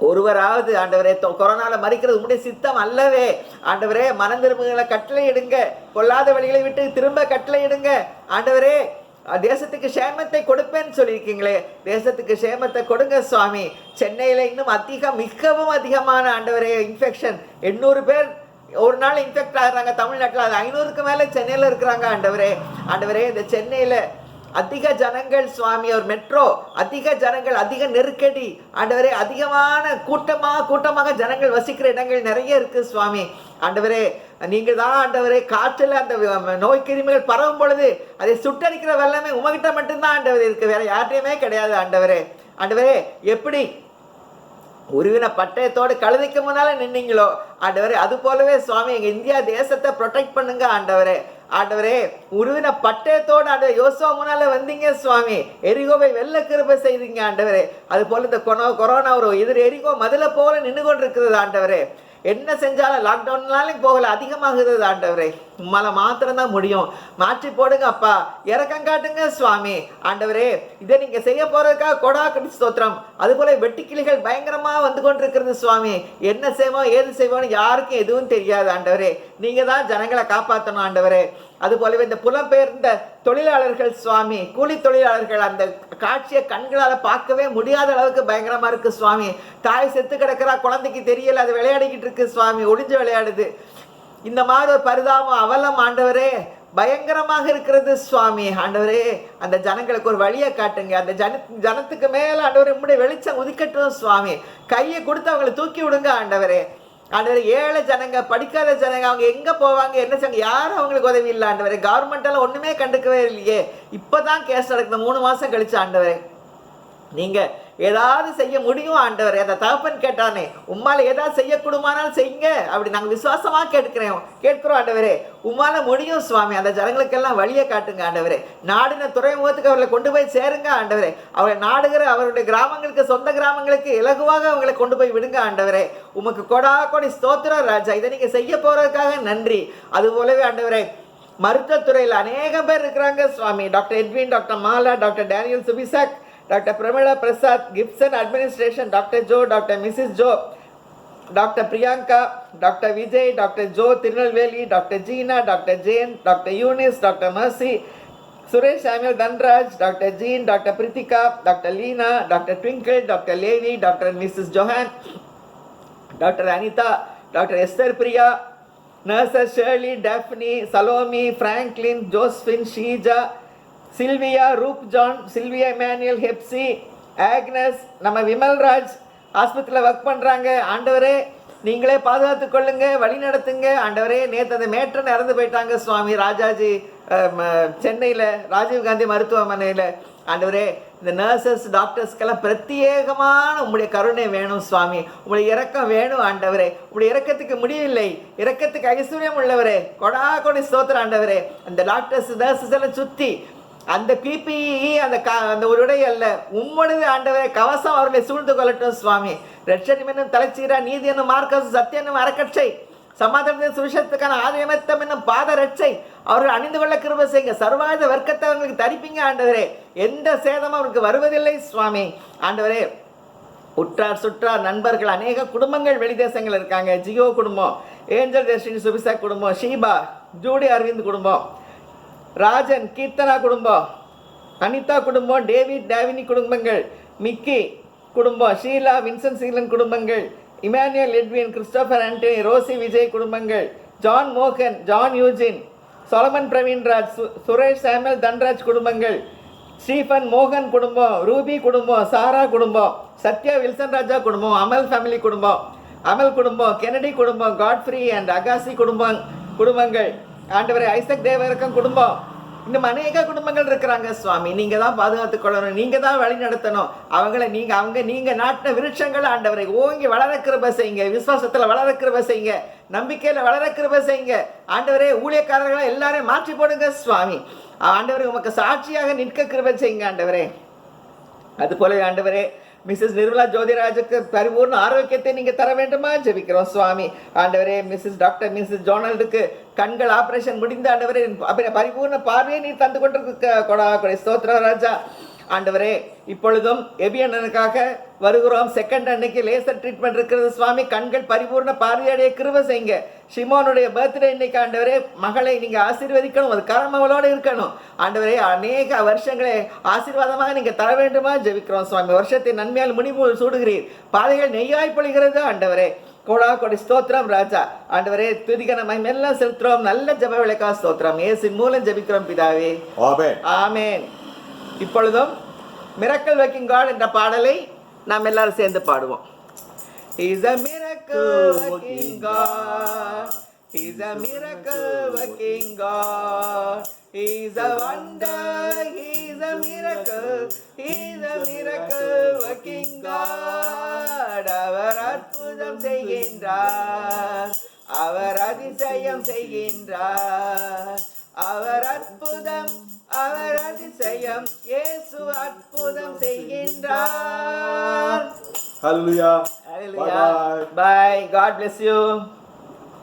ஒருவராவது ஆண்டவரே கொரோனால மறிக்கிறது உங்களுடைய சித்தம் அல்லவே ஆண்டவரே. மனம் திரும்புகளை கட்டளை இடுங்க. பொல்லாத வழிகளை விட்டு திரும்ப கட்டளை இடுங்க ஆண்டவரே. தேசத்துக்கு சேமத்தை கொடுப்பேன்னு சொல்லியிருக்கீங்களே, தேசத்துக்கு சேமத்தை கொடுங்க சுவாமி. சென்னையில் இன்னும் மிகவும் அதிகமான ஆண்டவரே இன்ஃபெக்ஷன். 800 பேர் ஒரு நாள் இன்ஃபெக்ட் ஆகுறாங்க தமிழ்நாட்டில். அது 500க்கு மேலே சென்னையில் இருக்கிறாங்க ஆண்டவரே. ஆண்டவரே இந்த சென்னையில் அதிக ஜனங்கள் சுவாமி, ஒரு மெட்ரோ, அதிக ஜனங்கள், அதிக நெருக்கடி ஆண்டவரே. அதிகமான கூட்டமாக ஜனங்கள் வசிக்கிற இடங்கள் நிறைய இருக்கு சுவாமி. ஆண்டவரே நீங்க தான் ஆண்டவரே காற்றில் அந்த நோய் கிருமிகள் பரவும் பொழுது அதை சுட்டரிக்கிற வல்லமை உமகிட்ட மட்டும்தான் ஆண்டவரே இருக்கு, வேற யார்ட்டையுமே கிடையாது ஆண்டவரே. ஆண்டவரே எப்படி உருவின பட்டயத்தோடு கழுதைக்கு முன்னால நின்னீங்களோ ஆண்டவரே, அது போலவே சுவாமி எங்க இந்தியா தேசத்தை ப்ரொடெக்ட் பண்ணுங்க ஆண்டவரே. ஆண்டவரே உருவின பட்டயத்தோடு ஆண்டவரே யோசுவா முன்னால வந்தீங்க சுவாமி. எரிகோவை வெள்ள கிருபை செய்தீங்க ஆண்டவரே. அது போல இந்த கொரோனா ஒரு எரிகோ மதுல போல நின்று கொண்டிருக்கிறது ஆண்டவரே. என்ன செஞ்சாலும் லாக்டவுன்னாலும் போகல, அதிகமாகுது ஆண்டவரே. உம்மால மாத்திரம்தான் முடியும். மாற்றி போடுங்க அப்பா, இறக்கம் காட்டுங்க சுவாமி. ஆண்டவரே இதை நீங்க செய்ய போறதுக்காக கொடா கட்டி ஸ்தோத்திரம். அது போல வெட்டுக்கிளிகள் பயங்கரமா வந்து கொண்டிருக்கிறது சுவாமி. என்ன செய்வோம் ஏது செய்வோம் யாருக்கும் எதுவும் தெரியாது ஆண்டவரே. நீங்க தான் ஜனங்களை காப்பாற்றணும் ஆண்டவரே. அது போலவே இந்த புலம்பெயர்ந்த தொழிலாளர்கள் சுவாமி, கூலி தொழிலாளர்கள், அந்த காட்சியை கண்களால் பார்க்கவே முடியாத அளவுக்கு பயங்கரமா இருக்கு சுவாமி. தாய் செத்து கிடக்கிறா, குழந்தைக்கு தெரியல, அது விளையாடிக்கிட்டு இருக்கு சுவாமி, ஒளிஞ்சு விளையாடுது. இந்த மாதிரி ஒரு பரிதாபம் அவலம் ஆண்டவரே பயங்கரமாக இருக்கிறது சுவாமி. ஆண்டவரே அந்த ஜனங்களுக்கு ஒரு வழியை காட்டுங்க. அந்த ஜனத்துக்கு மேல ஆண்டவரே உம்முடைய வெளிச்சம் உதிக்கட்டும் சுவாமி. கையை கொடுத்து அவங்களை தூக்கி விடுங்க ஆண்டவரே. ஆண்டவரே ஏழை ஜனங்க, படிக்காத ஜனங்க, அவங்க எங்க போவாங்க, என்ன செய்வாங்க, யாரும் அவங்களுக்கு உதவி இல்லை ஆண்டவரே. கவர்மெண்ட் எல்லாம் ஒண்ணுமே கண்டுக்கவே இல்லையே. இப்பதான் கேஸ் நடக்குது, 3 மாசம் கழிச்சு ஆண்டவரே. நீங்க ஏதாவது செய்ய முடியும் ஆண்டவரே. அந்த தகப்பன் கேட்டானே, உம்மால ஏதாவது செய்யக்கூடுமானால் செய்யுங்க, அப்படி நாங்கள் விசுவாசமா கேட்கிறோம் ஆண்டவரே. உம்மால முடியும் சுவாமி. அந்த ஜனங்களுக்கெல்லாம் வழியை காட்டுங்க ஆண்டவரே. நாடின துறைமுகத்துக்கு அவர்களை கொண்டு போய் சேருங்க ஆண்டவரே. அவரை நாடுகிற அவருடைய கிராமங்களுக்கு, சொந்த கிராமங்களுக்கு இலகுவாக அவங்களை கொண்டு போய் விடுங்க ஆண்டவரே. உமக்கு கொடி ஸ்தோத்திரம் ராஜா. இதை நீங்க செய்ய போறதுக்காக நன்றி. அது போலவே ஆண்டவரே, மருத்துவத்துறையில் அநேகம் பேர் இருக்கிறாங்க சுவாமி. Doctor Edwin, doctor Mala, doctor Daniel Subisak, doctor Pramila Prasad, Gibson administration, doctor Joe, doctor Mrs Joe, doctor Priyanka, doctor Vijay, doctor Joe Tirunelveli, doctor Gina, doctor Jayan, doctor Eunice, doctor Mercy, Suresh Samuel Dhanraj, doctor Jean, doctor Preethika, doctor Leena, doctor Twinkle, doctor Levi, doctor Mrs Johan, doctor Anitha, doctor Esther Priya, nurses Shirley, Daphne, Salomi, Franklin, Josephine, Sheeja, Sylvia, Roop John, Sylvia Emmanuel, Hepsi, Agnes, நம்ம விமல்ராஜ் ஆஸ்பத்திரியில் work பண்ணுறாங்க ஆண்டவரே. நீங்களே பாதுகாத்து கொள்ளுங்க, வழி நடத்துங்க ஆண்டவரே. நேற்று அந்த மேட்டன் இறந்து போயிட்டாங்க சுவாமி, ராஜாஜி சென்னையில் ராஜீவ்காந்தி மருத்துவமனையில் ஆண்டவரே. இந்த நர்சஸ் டாக்டர்ஸ்க்கெல்லாம் பிரத்யேகமான உங்களுடைய கருணை வேணும் சுவாமி. உங்களுடைய இரக்கம் வேணும் ஆண்டவரே. உங்களுடைய இரக்கத்துக்கு முடிவில்லை, இரக்கத்துக்கு ஐஸ்வர்யம் உள்ளவரே. கொடி ஸ்தோத்திரம் ஆண்டவரே. அந்த டாக்டர்ஸ் நர்சஸ் எல்லாம் சுற்றி அந்த பிபிஇ அந்த ஒரு உடை அல்ல, உம்முடைய ஆண்டவரே கவசம் அவர்களை சூழ்ந்து கொள்ளட்டும் சுவாமி. ரட்சணம் என்னும் தலைச்சீரா, நீதி என்னும் மார்க்கம், சத்தியம் என்னும் அறக்கட்சை, சமாதானத்தின் சுவிசேஷத்துக்கான ஆதியமத்தம் என்னும் பாத ரட்சை அவர்கள் அணிந்து கொள்ள கிருபை செய்யுங்க. சர்வாயுத வர்க்கத்தை அவங்களுக்கு தரிப்பீங்க ஆண்டவரே. எந்த சேதமும் அவருக்கு வருவதில்லை சுவாமி. ஆண்டவரே, உற்றார் சுற்றார் நண்பர்கள் அநேக குடும்பங்கள் வெளிதேசங்கள் இருக்காங்க. ஜியோ குடும்பம், ஏஞ்சல் டெஸ்டினி சுபிசா குடும்பம், ஷீபா ஜூடி அரவிந்த் குடும்பம், ராஜன் கீர்த்தனா குடும்பம், அனிதா குடும்பம், டேவிட் டேவினி குடும்பங்கள், மிக்கி குடும்பம், ஷீலா வின்சன் சீலன் குடும்பங்கள், Immanuel Edwin, Christopher Antony, Rosie Vijay குடும்பங்கள், ஜான் மோகன், John Eugene, Solomon Praveenraj, Suresh Samuel Dhanraj குடும்பங்கள், ஸ்டீஃபன் மோகன் குடும்பம், ரூபி குடும்பம், சாரா குடும்பம், சத்யா வில்சன் ராஜா குடும்பம், அமல் ஃபேமிலி குடும்பம், அமல் குடும்பம், கெனடி குடும்பம், காட்ஃப்ரி அண்ட் அகாசி குடும்பங்கள் ஆண்டவரே, ஐசக் தேவரக்கம் குடும்பம், இன்னும் அநேக குடும்பங்கள் இருக்கிறாங்க சுவாமி. நீங்க தான் பாதுகாத்துக் கொள்ளணும், நீங்க தான் வழி நடத்தணும் அவங்களை. நீங்க நாட்டின விருட்சங்களை ஆண்டவரை ஓங்கி வளர கிருபை செய்யுங்க. விசுவாசத்துல வளர கிருபை செய்யுங்க, நம்பிக்கையில வளர கிருபை செய்யுங்க ஆண்டவரே. ஊழியக்காரர்களை எல்லாரையும் மாற்றி போடுங்க சுவாமி. ஆண்டவரே, உமக்கு சாட்சியாக நிற்க கிருபை செய்யுங்க ஆண்டவரே. அது போல ஆண்டவரே, மிஸ்ஸஸ் நிர்மலா ஜோதிராஜுக்கு பரிபூர்ண ஆரோக்கியத்தை நீங்க தர வேண்டுமா ஜெபிக்கிறோம் சுவாமி. ஆண்டவரே, மிஸ்ஸஸ் ஜோனல்டுக்கு கண்கள் ஆபரேஷன் முடிந்த ஆண்டவரே பரிபூர்ண பார்வையை நீ தந்து கொண்டிருக்க ஸ்தோத்திர ராஜா. ஆண்டவரே, இப்பொழுதும் எபியனுக்காக வருகிறோம். செகண்ட் அன்னைக்கு லேசர் ட்ரீட்மெண்ட் இருக்கிறது சுவாமி. கண்கள் பரிபூர்ண பார்வையடைய கிருபை செய்யுங்க. ஷிமோனுடைய பர்த்டே இன்னைக்கு ஆண்டவரே, மகளை நீங்க ஆசீர்வதிக்கணும், அது கரமவளோடு இருக்கணும் ஆண்டவரே. அநேக வருஷங்களை ஆசீர்வாதமாக நீங்க தர வேண்டுமா ஜெபிக்கிறோம் சுவாமி. வருஷத்தை நன்மையால் முடிவு சூடுகிறீர், பாதைகள் நெய்யாய் பொழிகிறது ஆண்டவரே. கொடி ஸ்தோத்திரம் ராஜா. ஆண்டவரே, துதிக்க நம்ம எல்லாம் செலுத்துறோம். நல்ல ஜெப விளக்கா ஸ்தோத்திரம். இயேசுவின் மூலம் ஜெபிக்கிறோம் பிதாவே, ஆமென் ஆமென். இப்பொழுதும் மிரக்கல் வர்க்கிங் காட் என்ற பாடலை நாம் எல்லாரும் சேர்ந்து பாடுவோம். He is a miracle working God. He is a miracle working God. He is a wonder. He is a miracle. He is a miracle working God. அவர் அற்புதம் செய்கின்றார், அவர் அதிசயம் செய்கின்றார். அவர் அற்புதம், அவர் அதிசயம், இயேசு அற்புதம் செய்கின்றார். Hallelujah. Hallelujah. Bye. God bless you.